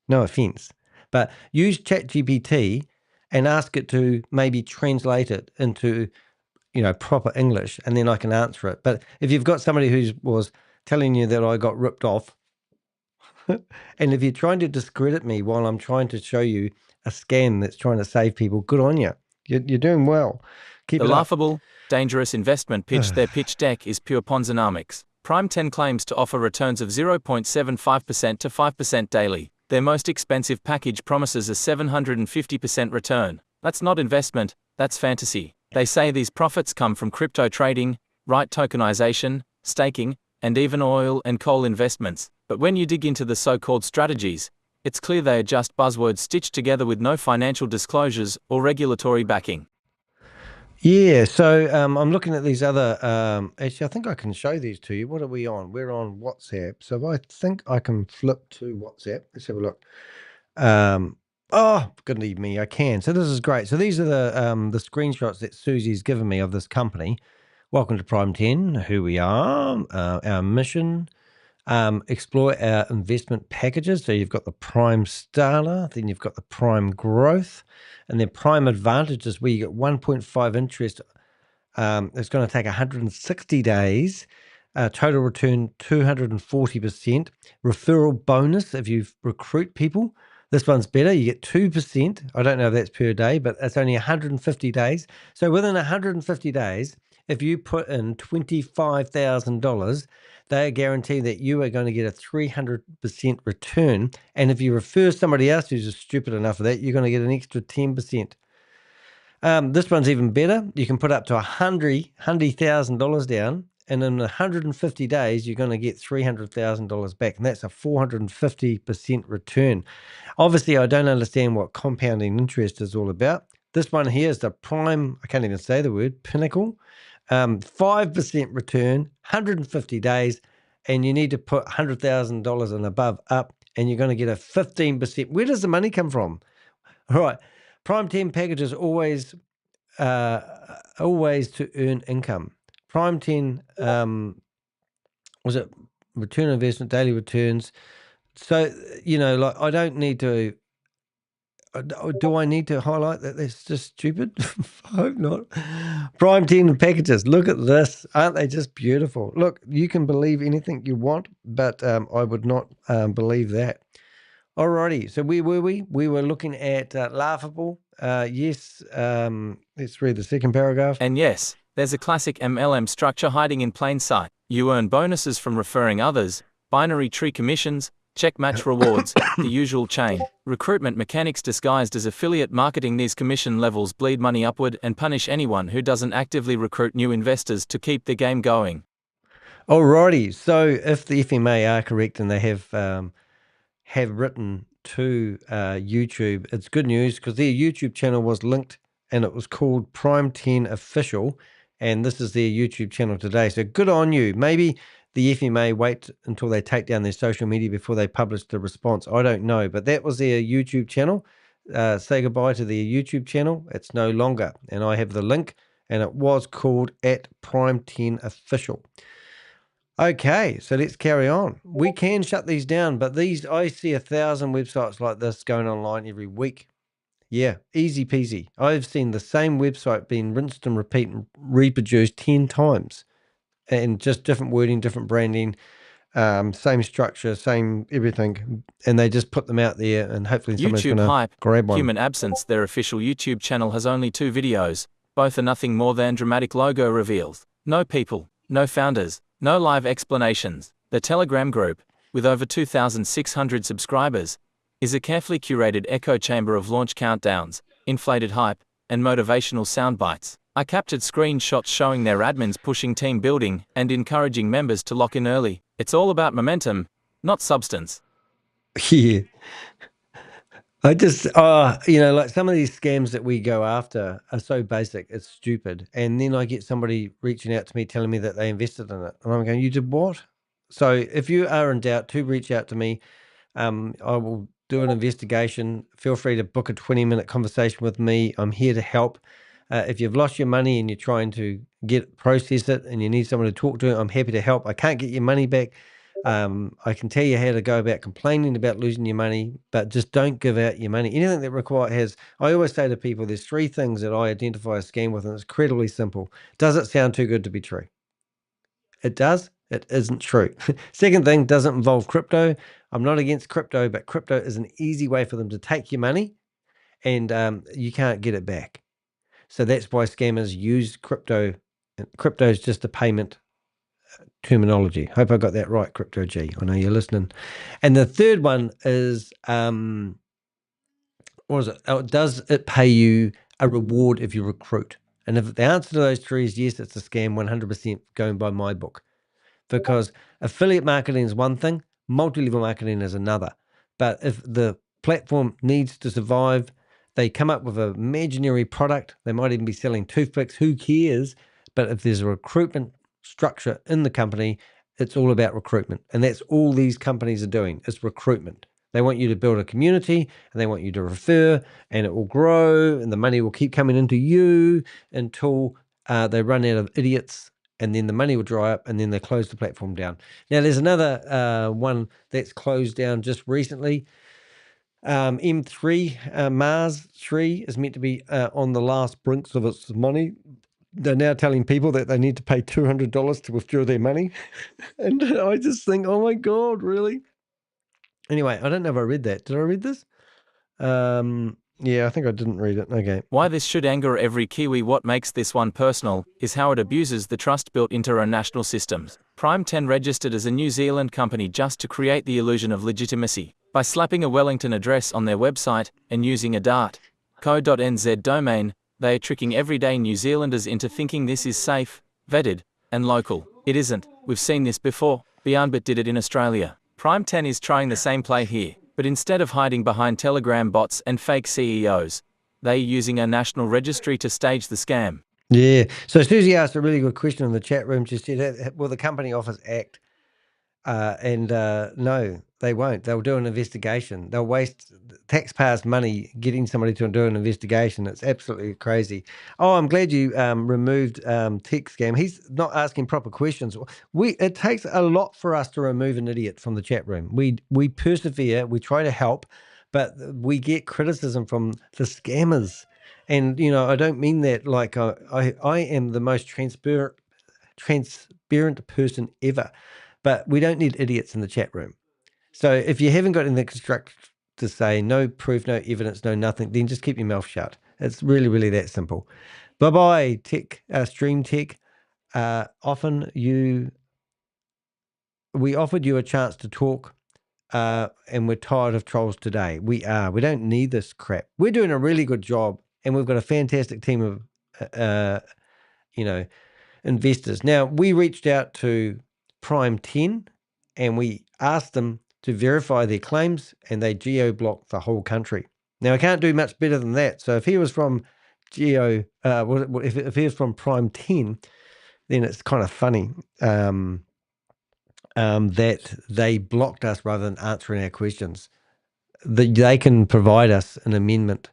Speaker 1: No offense. But use ChatGPT and ask it to maybe translate it into, proper English, and then I can answer it. But if you've got somebody who was telling you that I got ripped off, and if you're trying to discredit me while I'm trying to show you a scam that's trying to save people, good on you. You're doing well. Keep
Speaker 2: The
Speaker 1: it up.
Speaker 2: laughable, dangerous investment pitch. Their pitch deck is pure Ponzinomics. PrimeTen claims to offer returns of 0.75% to 5% daily. Their most expensive package promises a 750% return. That's not investment, that's fantasy. They say these profits come from crypto trading, REIT tokenization, staking, and even oil and coal investments. But when you dig into the so-called strategies, it's clear they are just buzzwords stitched together with no financial disclosures or regulatory backing.
Speaker 1: Yeah, so I'm looking at these other, actually, I think I can show these to you. What are we on? We're on WhatsApp. So I think I can flip to WhatsApp. Let's have a look. Oh, goodness me, I can. So this is great. So these are the screenshots that Susie's given me of this company. Welcome to PrimeTen, who we are, our mission. Explore our investment packages. So you've got the Prime Starter, then you've got the Prime Growth, and then Prime Advantage is where you get 1.5 interest. It's going to take 160 days. Total return 240%. Referral bonus if you recruit people. This one's better. You get 2%. I don't know if that's per day, but it's only 150 days. So within 150 days, if you put in $25,000, they guarantee that you are going to get a 300% return. And if you refer somebody else who's stupid enough for that, you're going to get an extra 10%. This one's even better. You can put up to $100,000 down, and in 150 days, you're going to get $300,000 back, and that's a 450% return. Obviously, I don't understand what compounding interest is all about. This one here is the Prime, I can't even say the word, Pinnacle. 5% return, 150 days, and you need to put $100,000 and above up, and you're going to get a 15%. Where does the money come from? All right. PrimeTen packages always to earn income. PrimeTen, was it return on investment, daily returns? So, like I don't need to. Do I need to highlight that? That's just stupid. I hope not. PrimeTen packages. Look at this. Aren't they just beautiful? Look, you can believe anything you want, but I would not believe that. Alrighty. So where were we? We were looking at Laughable. Yes. Let's read the second paragraph.
Speaker 2: And yes, there's a classic MLM structure hiding in plain sight. You earn bonuses from referring others, binary tree commissions, check match rewards, the usual chain. Recruitment mechanics disguised as affiliate marketing. These commission levels bleed money upward and punish anyone who doesn't actively recruit new investors to keep the game going.
Speaker 1: Alrighty. So if the FMA are correct and they have written to YouTube, it's good news because their YouTube channel was linked and it was called PrimeTen Official, and this is their YouTube channel today. So good on you. Maybe the FMA wait until they take down their social media before they publish the response. I don't know, but that was their YouTube channel. Say goodbye to their YouTube channel. It's no longer, and I have the link, and it was called @PrimeTen Official. Okay, so let's carry on. We can shut these down, but these, I see 1,000 websites like this going online every week. Yeah, easy peasy. I've seen the same website being rinsed and repeat and reproduced 10 times, and just different wording, different branding, same structure, same everything, and they just put them out there, and hopefully someone's going
Speaker 2: YouTube
Speaker 1: to
Speaker 2: hype,
Speaker 1: grab one.
Speaker 2: Human absence. Their official YouTube channel has only 2 videos. Both are nothing more than dramatic logo reveals. No people, no founders, no live explanations. The Telegram group, with over 2,600 subscribers, is a carefully curated echo chamber of launch countdowns, inflated hype, and motivational sound bites. I captured screenshots showing their admins pushing team building and encouraging members to lock in early. It's all about momentum, not substance.
Speaker 1: Yeah. I just, like some of these scams that we go after are so basic, it's stupid. And then I get somebody reaching out to me telling me that they invested in it. And I'm going, you did what? So if you are in doubt, to reach out to me. I will do an investigation. Feel free to book a 20-minute conversation with me. I'm here to help. If you've lost your money and you're trying to process it and you need someone to talk to, I'm happy to help. I can't get your money back. I can tell you how to go about complaining about losing your money, but just don't give out your money. Anything that I always say to people, there's 3 things that I identify a scam with, and it's incredibly simple. Does it sound too good to be true? It does. It isn't true. Second thing, doesn't involve crypto. I'm not against crypto, but crypto is an easy way for them to take your money, and you can't get it back. So that's why scammers use crypto. Crypto is just a payment terminology. Hope I got that right, Crypto G. I know you're listening. And the third one is, what is it? Oh, does it pay you a reward if you recruit? And if the answer to those 3 is yes, it's a scam, 100% going by my book. because affiliate marketing is one thing, multi-level marketing is another. But if the platform needs to survive, they come up with an imaginary product. They might even be selling toothpicks. Who cares? But if there's a recruitment structure in the company, it's all about recruitment. And that's all these companies are doing, is recruitment. They want you to build a community, and they want you to refer, and it will grow, and the money will keep coming into you until they run out of idiots, and then the money will dry up, and then they close the platform down. Now, there's another one that's closed down just recently. M3, Mars 3 is meant to be on the last brinks of its money. They're now telling people that they need to pay $200 to withdraw their money. And I just think, oh my God, really? Anyway, I don't know if I read that. Did I read this? Yeah, I think I didn't read it. Okay.
Speaker 2: Why this should anger every Kiwi. What makes this one personal is how it abuses the trust built into our national systems. PrimeTen registered as a New Zealand company just to create the illusion of legitimacy by slapping a Wellington address on their website and using a .co.nz domain. They are tricking everyday New Zealanders into thinking this is safe, vetted, and local. It isn't. We've seen this before. BeyondBit did it in Australia. PrimeTen is trying the same play here, but instead of hiding behind Telegram bots and fake CEOs, they are using a national registry to stage the scam.
Speaker 1: Yeah. So Susie asked a really good question in the chat room. She said, will the company office act? No, they won't. They'll do an investigation. They'll waste taxpayers' money getting somebody to do an investigation. It's absolutely crazy. Oh, I'm glad you removed Tech Scam. He's not asking proper questions. It takes a lot for us to remove an idiot from the chat room. We persevere. We try to help, but we get criticism from the scammers. And I don't mean that like I am the most transparent person ever. But we don't need idiots in the chat room. So if you haven't got anything constructive to say, no proof, no evidence, no nothing, then just keep your mouth shut. It's really, really that simple. Bye-bye, Tech, Stream Tech. We offered you a chance to talk, and we're tired of trolls today. We are. We don't need this crap. We're doing a really good job, and we've got a fantastic team of, investors. Now, we reached out to PrimeTen, and we asked them to verify their claims, and they geo-blocked the whole country. Now, I can't do much better than that. So if he was from if he was from PrimeTen, then it's kind of funny that they blocked us rather than answering our questions. They can provide us an amendment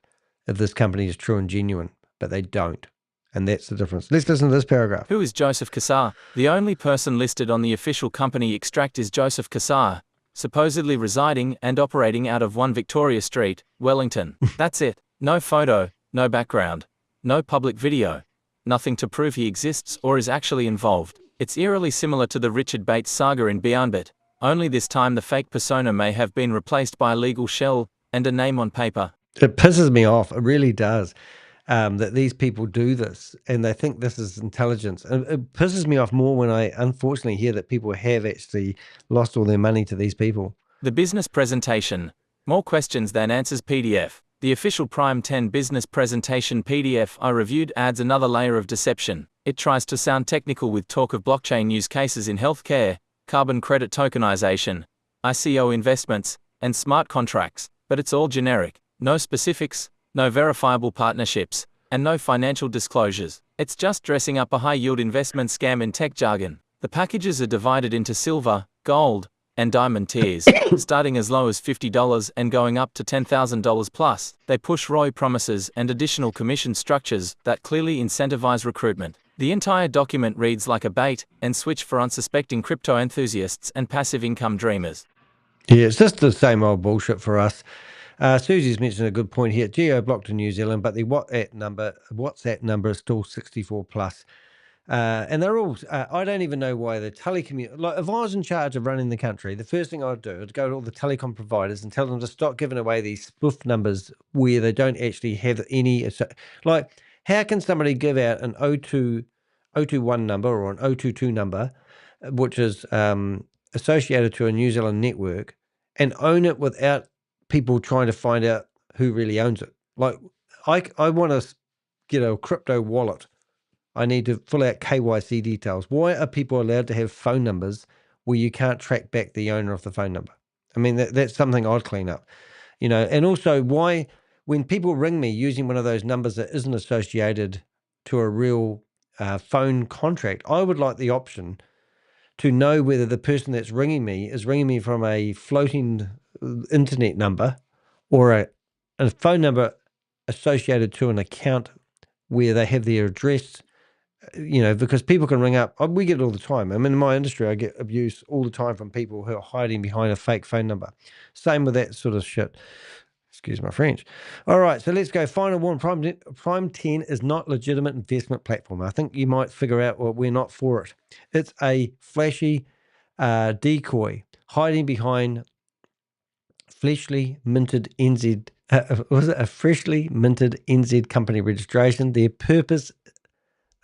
Speaker 1: if this company is true and genuine, but they don't. And that's the difference. Let's listen to this paragraph.
Speaker 2: Who is Joseph Cassar? The only person listed on the official company extract is Joseph Cassar, supposedly residing and operating out of 1 Victoria Street, Wellington. That's it. No photo, no background, no public video. Nothing to prove he exists or is actually involved. It's eerily similar to the Richard Bates saga in BeyondBit, only this time the fake persona may have been replaced by a legal shell and a name on paper.
Speaker 1: It pisses me off. It really does. That these people do this and they think this is intelligence. And it pisses me off more when I unfortunately hear that people have actually lost all their money to these people.
Speaker 2: The business presentation. More questions than answers PDF. The official PrimeTen business presentation PDF I reviewed adds another layer of deception. It tries to sound technical with talk of blockchain use cases in healthcare, carbon credit tokenization, ICO investments, and smart contracts, but it's all generic. No specifics, no verifiable partnerships, and no financial disclosures. It's just dressing up a high-yield investment scam in tech jargon. The packages are divided into silver, gold, and diamond tiers, starting as low as $50 and going up to $10,000 plus. They push ROI promises and additional commission structures that clearly incentivize recruitment. The entire document reads like a bait and switch for unsuspecting crypto enthusiasts and passive income dreamers.
Speaker 1: Yeah, it's just the same old bullshit for us. Susie's mentioned a good point here. Geo-blocked in New Zealand, but the WhatsApp number is still 64 plus. And they're all, I don't even know why the telecommunications, like if I was in charge of running the country, the first thing I'd do is go to all the telecom providers and tell them to stop giving away these spoof numbers where they don't actually have any, like how can somebody give out an 021 number or an 022 number, which is associated to a New Zealand network, and own it without people trying to find out who really owns it? Like I want to get a crypto wallet I need to fill out KYC details. Why are people allowed to have phone numbers where you can't track back the owner of the phone number? I mean, that's something I'd clean up, and also why, when people ring me using one of those numbers that isn't associated to a real phone contract, I would like the option to know whether the person that's ringing me is ringing me from a floating internet number or a phone number associated to an account where they have their address, because people can ring up. We get it all the time. I mean, in my industry, I get abuse all the time from people who are hiding behind a fake phone number. Same with that sort of shit. Excuse my French. All right, so let's go. Final one. PrimeTen is not legitimate investment platform. I think you might figure out, well, we're not for it. It's a flashy decoy hiding behind freshly minted NZ. Was it a freshly minted NZ company registration? Their purpose.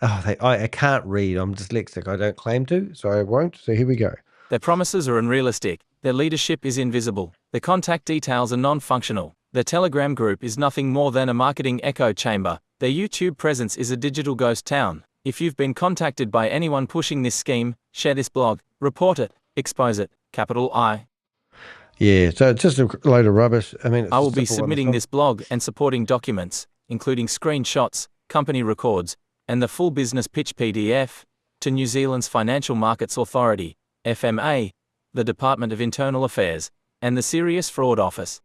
Speaker 1: I can't read. I'm dyslexic. I don't claim to, so I won't. So here we go.
Speaker 2: Their promises are unrealistic. Their leadership is invisible. Their contact details are non-functional. Their Telegram group is nothing more than a marketing echo chamber. Their YouTube presence is a digital ghost town. If you've been contacted by anyone pushing this scheme, share this blog, report it, expose it, capital I.
Speaker 1: Yeah, so it's just a load of rubbish. I mean,
Speaker 2: I will be submitting this blog and supporting documents, including screenshots, company records, and the full business pitch PDF, to New Zealand's Financial Markets Authority, FMA, the Department of Internal Affairs, and the Serious Fraud Office.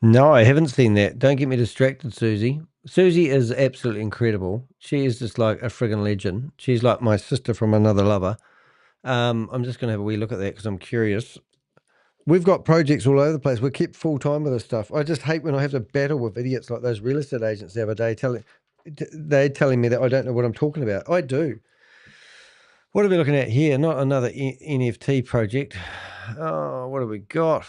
Speaker 1: No, I haven't seen that. Don't get me distracted, Susie. Susie is absolutely incredible. She is just like a friggin' legend. She's like my sister from another lover. I'm just going to have a wee look at that because I'm curious. We've got projects all over the place. We're kept full time with this stuff. I just hate when I have to battle with idiots like those real estate agents the other day they're telling me that I don't know what I'm talking about. I do. What are we looking at here? Not another NFT project. Oh, what have we got?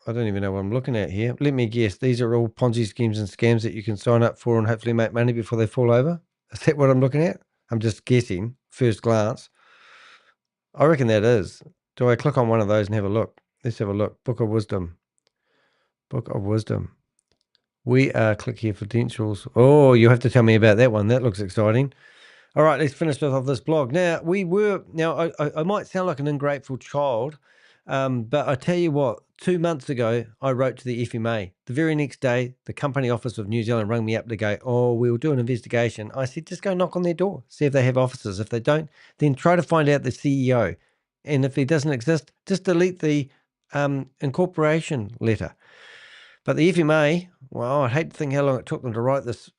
Speaker 1: I don't even know what I'm looking at here. Let me guess. These are all Ponzi schemes and scams that you can sign up for and hopefully make money before they fall over. Is that what I'm looking at? I'm just guessing, first glance. I reckon that is. Do I click on one of those and have a look? Let's have a look. Book of Wisdom. Book of Wisdom. We are click here for credentials. Oh, you have to tell me about that one. That looks exciting. All right, let's finish off this blog. Now, I might sound like an ungrateful child, but I tell you what, 2 months ago, I wrote to the FMA. The very next day, the Company Office of New Zealand rang me up to go, oh, we'll do an investigation. I said, just go knock on their door, see if they have offices. If they don't, then try to find out the CEO. And if he doesn't exist, just delete the incorporation letter. But the FMA, well, I'd hate to think how long it took them to write this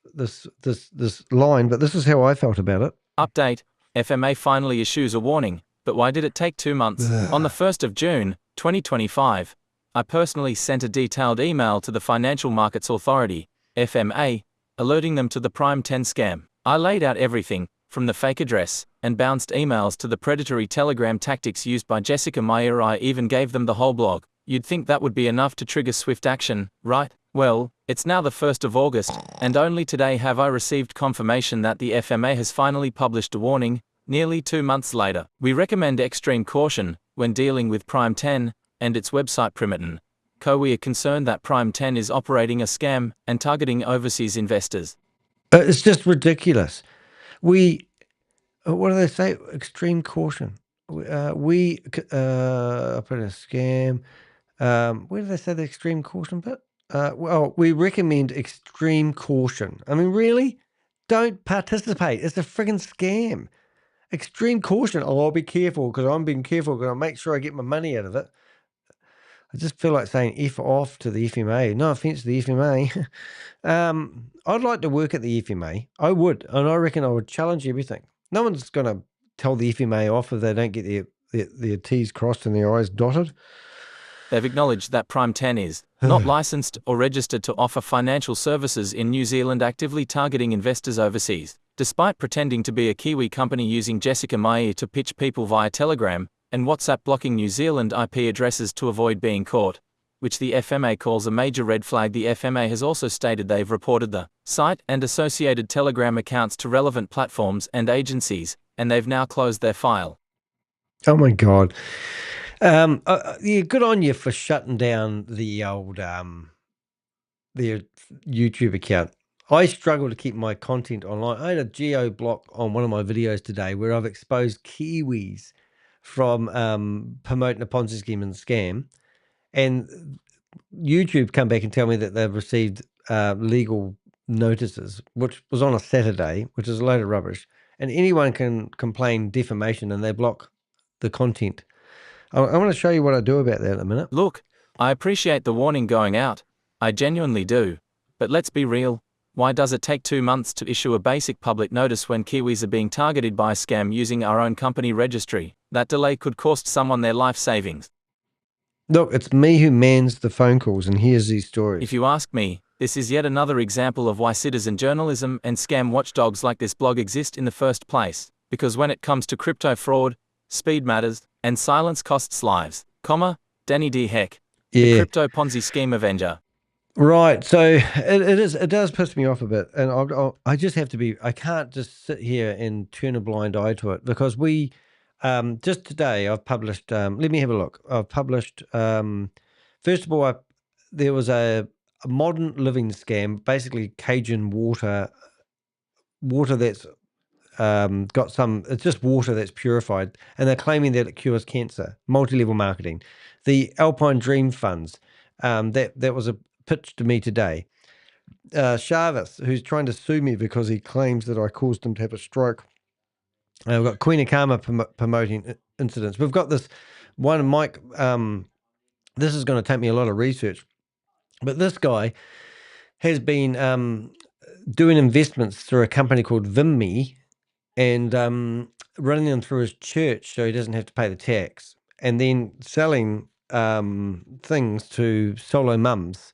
Speaker 1: line, but this is how I felt about it.
Speaker 2: Update: FMA finally issues a warning, but why did it take 2 months? On the 1st of June, 2025, I personally sent a detailed email to the Financial Markets Authority, FMA, alerting them to the PrimeTen scam. I laid out everything, from the fake address and bounced emails to the predatory Telegram tactics used by Jessica Meir. I even gave them the whole blog. You'd think that would be enough to trigger swift action, right? Well, it's now the 1st of August, and only today have I received confirmation that the FMA has finally published a warning, nearly 2 months later. We recommend extreme caution when dealing with PrimeTen and its website PrimeTen. We are concerned that PrimeTen is operating a scam and targeting overseas investors.
Speaker 1: It's just ridiculous. What do they say? Extreme caution. I put in a scam. Where do they say the extreme caution bit? Well, we recommend extreme caution. I mean, really? Don't participate. It's a friggin' scam. Extreme caution. Oh, I'll be careful because I'm being careful because I'll make sure I get my money out of it. I just feel like saying F off to the FMA. No offense to the FMA. I'd like to work at the FMA. I would. And I reckon I would challenge everything. No one's going to tell the FMA off if they don't get their T's crossed and their I's dotted.
Speaker 2: They've acknowledged that PrimeTen is not licensed or registered to offer financial services in New Zealand, actively targeting investors overseas. Despite pretending to be a Kiwi company using Jessica Meir to pitch people via Telegram and WhatsApp, blocking New Zealand IP addresses to avoid being caught, which the FMA calls a major red flag. The FMA has also stated they've reported the site and associated Telegram accounts to relevant platforms and agencies, and they've now closed their file.
Speaker 1: Oh my God. Yeah, good on you for shutting down the old their YouTube account. I struggle to keep my content online. I had a geo block on one of my videos today where I've exposed Kiwis from promoting a Ponzi scheme and scam, and YouTube come back and tell me that they've received legal notices, which was on a Saturday, which is a load of rubbish. And anyone can complain defamation and they block the content. I want to show you what I do about that in a minute.
Speaker 2: Look, I appreciate the warning going out. I genuinely do. But let's be real. Why does it take 2 months to issue a basic public notice when Kiwis are being targeted by a scam using our own company registry? That delay could cost someone their life savings.
Speaker 1: Look, it's me who mans the phone calls, and here's these stories.
Speaker 2: If you ask me, this is yet another example of why citizen journalism and scam watchdogs like this blog exist in the first place. Because when it comes to crypto fraud, speed matters, and silence costs lives. Danny de Hek, the Crypto Ponzi Scheme Avenger.
Speaker 1: Right, so it does piss me off a bit, and I just have to be. I can't just sit here and turn a blind eye to it, because we just today I've published. Let me have a look. I've published. First of all, there was a modern living scam, basically Cajun water that's got some. It's just water that's purified, and they're claiming that it cures cancer. Multi-level marketing. The Alpine Dream Funds. That was a pitch to me today. Charvis, who's trying to sue me because he claims that I caused him to have a stroke. We've got Queen of Karma promoting incidents. We've got this one, Mike. This is going to take me a lot of research, but this guy has been doing investments through a company called Vimme, and running them through his church so he doesn't have to pay the tax, and then selling things to solo mums,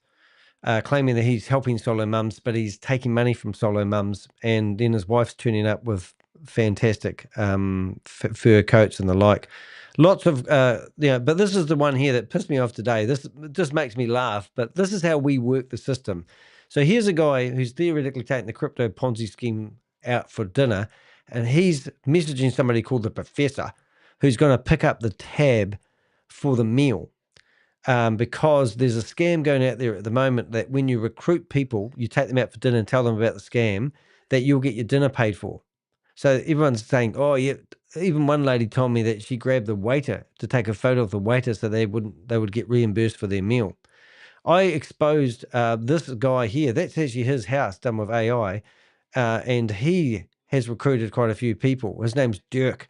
Speaker 1: claiming that he's helping solo mums, but he's taking money from solo mums, and then his wife's turning up with fantastic fur coats and the like. Lots of, but this is the one here that pissed me off today. This just makes me laugh, but this is how we work the system. So here's a guy who's theoretically taking the crypto Ponzi scheme out for dinner, and he's messaging somebody called the professor, who's going to pick up the tab for the meal. Because there's a scam going out there at the moment that when you recruit people, you take them out for dinner and tell them about the scam, that you'll get your dinner paid for. So everyone's saying, oh yeah, even one lady told me that she grabbed the waiter to take a photo of the waiter so they would get reimbursed for their meal. I exposed this guy here. That's actually his house done with AI, and he has recruited quite a few people. His name's Dirk.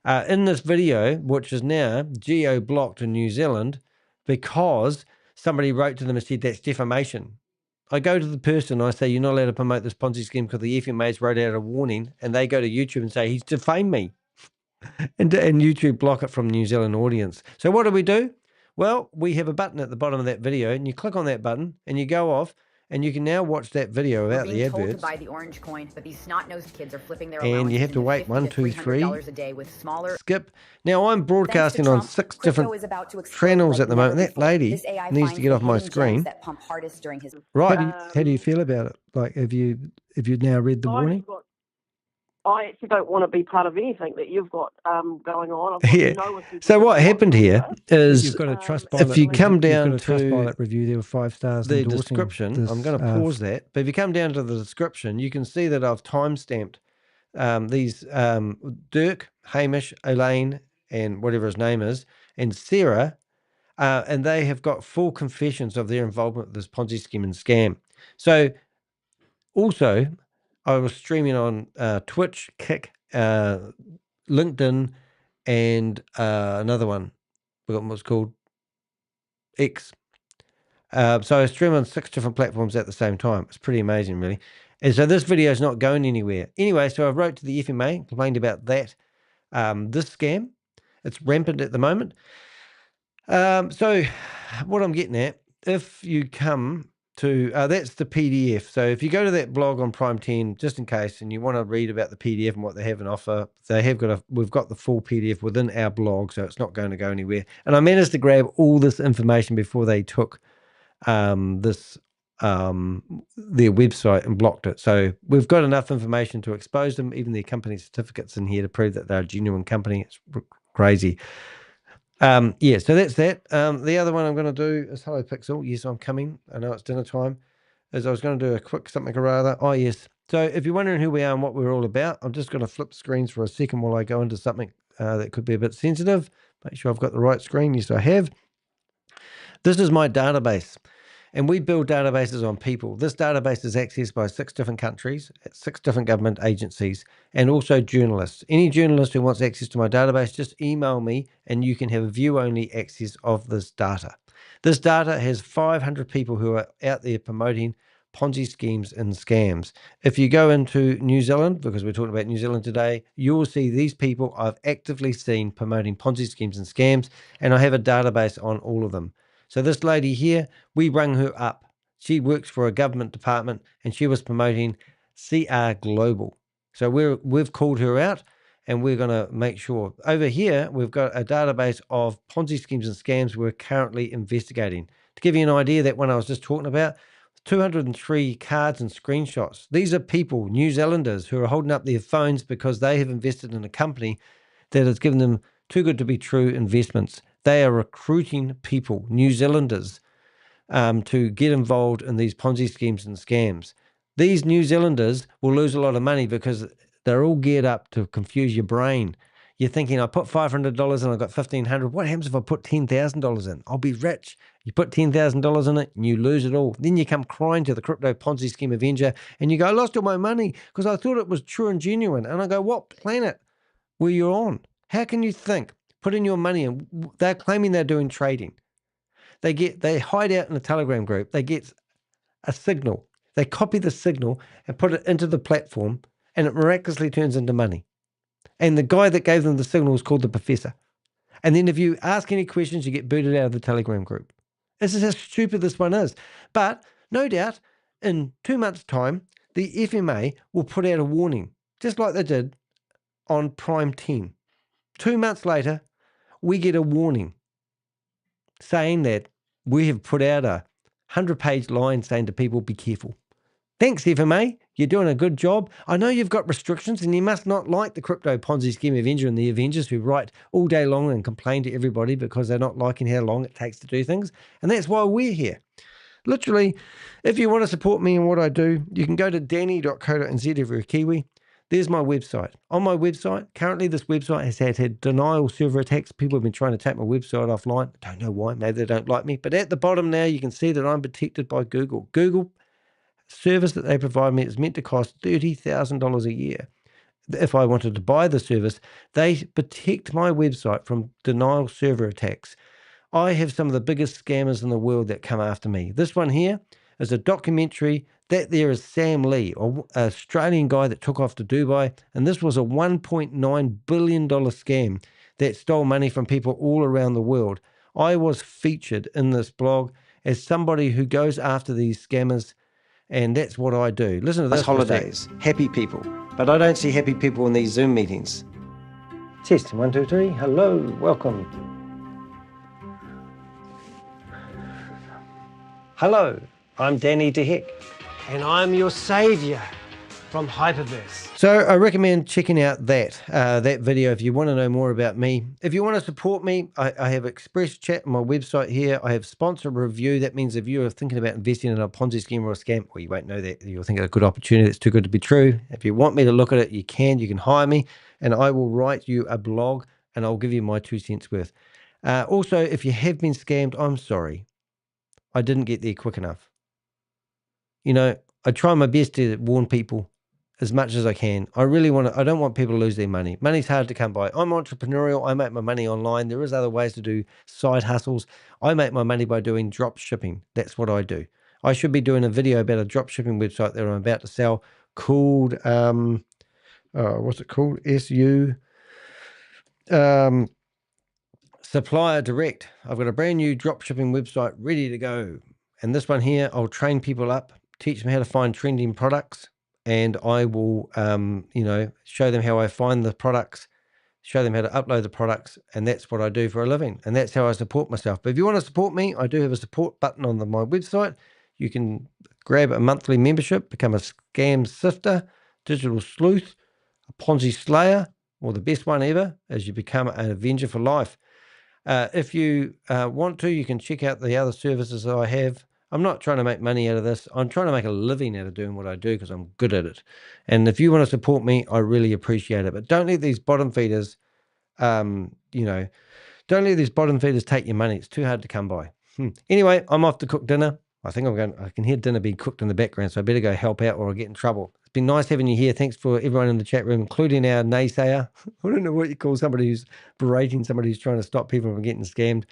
Speaker 1: In this video, which is now geo-blocked in New Zealand, because somebody wrote to them and said that's defamation. I go to the person, I say, you're not allowed to promote this Ponzi scheme because the FMA's wrote out a warning, and they go to YouTube and say, he's defamed me. and YouTube block it from New Zealand audience. So what do? Well, we have a button at the bottom of that video, and you click on that button, and you go off, and you can now watch that video without the adverts.
Speaker 5: Told to buy the orange coin, but these snot-nosed kids are flipping their
Speaker 1: and you have to wait 1, 2, 3.
Speaker 5: A day with smaller.
Speaker 1: Skip. Now I'm broadcasting on 6 different channels at the moment. That lady needs to get off my screen. Right. How do you feel about it? Like, have you now read the warning?
Speaker 6: I actually don't want to be part of anything that you've got going on.
Speaker 1: Yeah. So what happened here is, you've got a Trustpilot, if you come down to Trustpilot review, there were 5 stars. The description. I'm going to pause that. But if you come down to the description, you can see that I've timestamped these Dirk, Hamish, Elaine, and whatever his name is, and Sarah, and they have got full confessions of their involvement with this Ponzi scheme and scam. So also, I was streaming on Twitch, Kick, LinkedIn, and another one. I forgot what it's called. X. So I stream on 6 different platforms at the same time. It's pretty amazing, really. And so this video is not going anywhere. Anyway, so I wrote to the FMA, complained about that. This scam, it's rampant at the moment. So what I'm getting at, if you come to, that's the PDF. So if you go to that blog on PrimeTen, just in case, and you want to read about the PDF and what they have on offer, we've got the full PDF within our blog, so it's not going to go anywhere. And I managed to grab all this information before they took their website and blocked it. So we've got enough information to expose them, even their company certificates in here to prove that they're a genuine company. It's crazy. So that's that. The other one I'm going to do is Hello Pixel. Yes, I'm coming. I know it's dinner time. as I was going to do a quick something or other. Oh, yes. So if you're wondering who we are and what we're all about, I'm just going to flip screens for a second while I go into something that could be a bit sensitive. Make sure I've got the right screen. Yes, I have. This is my database. And we build databases on people. This database is accessed by 6 different countries, 6 different government agencies, and also journalists. Any journalist who wants access to my database, just email me and you can have view-only access of this data. This data has 500 people who are out there promoting Ponzi schemes and scams. If you go into New Zealand, because we're talking about New Zealand today, you will see these people I've actively seen promoting Ponzi schemes and scams, and I have a database on all of them. So this lady here, we rung her up. She works for a government department and she was promoting CR Global. So we've called her out and we're going to make sure. Over here, we've got a database of Ponzi schemes and scams we're currently investigating. To give you an idea, that one I was just talking about, 203 cards and screenshots. These are people, New Zealanders, who are holding up their phones because they have invested in a company that has given them too good to be true investments. They are recruiting people, New Zealanders, to get involved in these Ponzi schemes and scams. These New Zealanders will lose a lot of money because they're all geared up to confuse your brain. You're thinking, I put $500 and I got $1,500. What happens if I put $10,000 in? I'll be rich. You put $10,000 in it and you lose it all. Then you come crying to the Crypto Ponzi Scheme Avenger and you go, I lost all my money because I thought it was true and genuine. And I go, what planet were you on? How can you think? Put in your money, and they're claiming they're doing trading. They hide out in a Telegram group. They get a signal. They copy the signal and put it into the platform, and it miraculously turns into money. And the guy that gave them the signal is called the professor. And then if you ask any questions, you get booted out of the Telegram group. This is how stupid this one is. But no doubt, in 2 months' time, the FMA will put out a warning, just like they did on PrimeTen. 2 months later, we get a warning saying that we have put out a 100-page line saying to people, be careful. Thanks, FMA. You're doing a good job. I know you've got restrictions and you must not like the Crypto Ponzi Scheme Avenger and the Avengers who write all day long and complain to everybody because they're not liking how long it takes to do things. And that's why we're here. Literally, if you want to support me in what I do, you can go to danny.co.nz if you're a Kiwi. There's my website. On my website, currently this website has had denial server attacks. People have been trying to take my website offline. I don't know why. Maybe they don't like me. But at the bottom now, you can see that I'm protected by Google. Google service that they provide me is meant to cost $30,000 a year. If I wanted to buy the service, they protect my website from denial server attacks. I have some of the biggest scammers in the world that come after me. This one here is a documentary. That there is Sam Lee, an Australian guy that took off to Dubai, and this was a $1.9 billion scam that stole money from people all around the world. I was featured in this blog as somebody who goes after these scammers, and that's what I do. Listen to this. Holidays, happy people, but I don't see happy people in these Zoom meetings. Test 1, 2, 3. Hello, welcome. Hello, I'm Danny de Hek, and I'm your saviour from Hyperverse. So I recommend checking out that video if you want to know more about me. If you want to support me, I have Express Chat on my website here. I have Sponsor Review. That means if you are thinking about investing in a Ponzi scheme or a scam, well, you won't know that. You'll think it's a good opportunity that's too good to be true. If you want me to look at it, you can hire me, and I will write you a blog, and I'll give you my 2 cents worth. Also, if you have been scammed, I'm sorry. I didn't get there quick enough. You know, I try my best to warn people as much as I can. I don't want people to lose their money. Money's hard to come by. I'm entrepreneurial. I make my money online. There is other ways to do side hustles. I make my money by doing drop shipping. That's what I do. I should be doing a video about a drop shipping website that I'm about to sell called, what's it called? Supplier Direct. I've got a brand new drop shipping website ready to go. And this one here, I'll train people up, teach them how to find trending products, and I will, show them how I find the products, show them how to upload the products, and that's what I do for a living, and that's how I support myself. But if you want to support me, I do have a support button on my website. You can grab a monthly membership, become a scam sifter, digital sleuth, a Ponzi slayer, or the best one ever, as you become an Avenger for life. If you want to, you can check out the other services that I have. I'm not trying to make money out of this. I'm trying to make a living out of doing what I do because I'm good at it. And if you want to support me, I really appreciate it. But don't let these bottom feeders, don't let these bottom feeders take your money. It's too hard to come by. Anyway, I'm off to cook dinner. I can hear dinner being cooked in the background, so I better go help out or I'll get in trouble. It's been nice having you here. Thanks for everyone in the chat room, including our naysayer. I don't know what you call somebody who's berating somebody who's trying to stop people from getting scammed.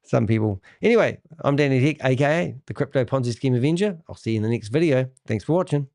Speaker 1: Some people. Anyway, I'm Danny de Hek, aka the Crypto Ponzi Scheme Avenger. I'll see you in the next video. Thanks for watching.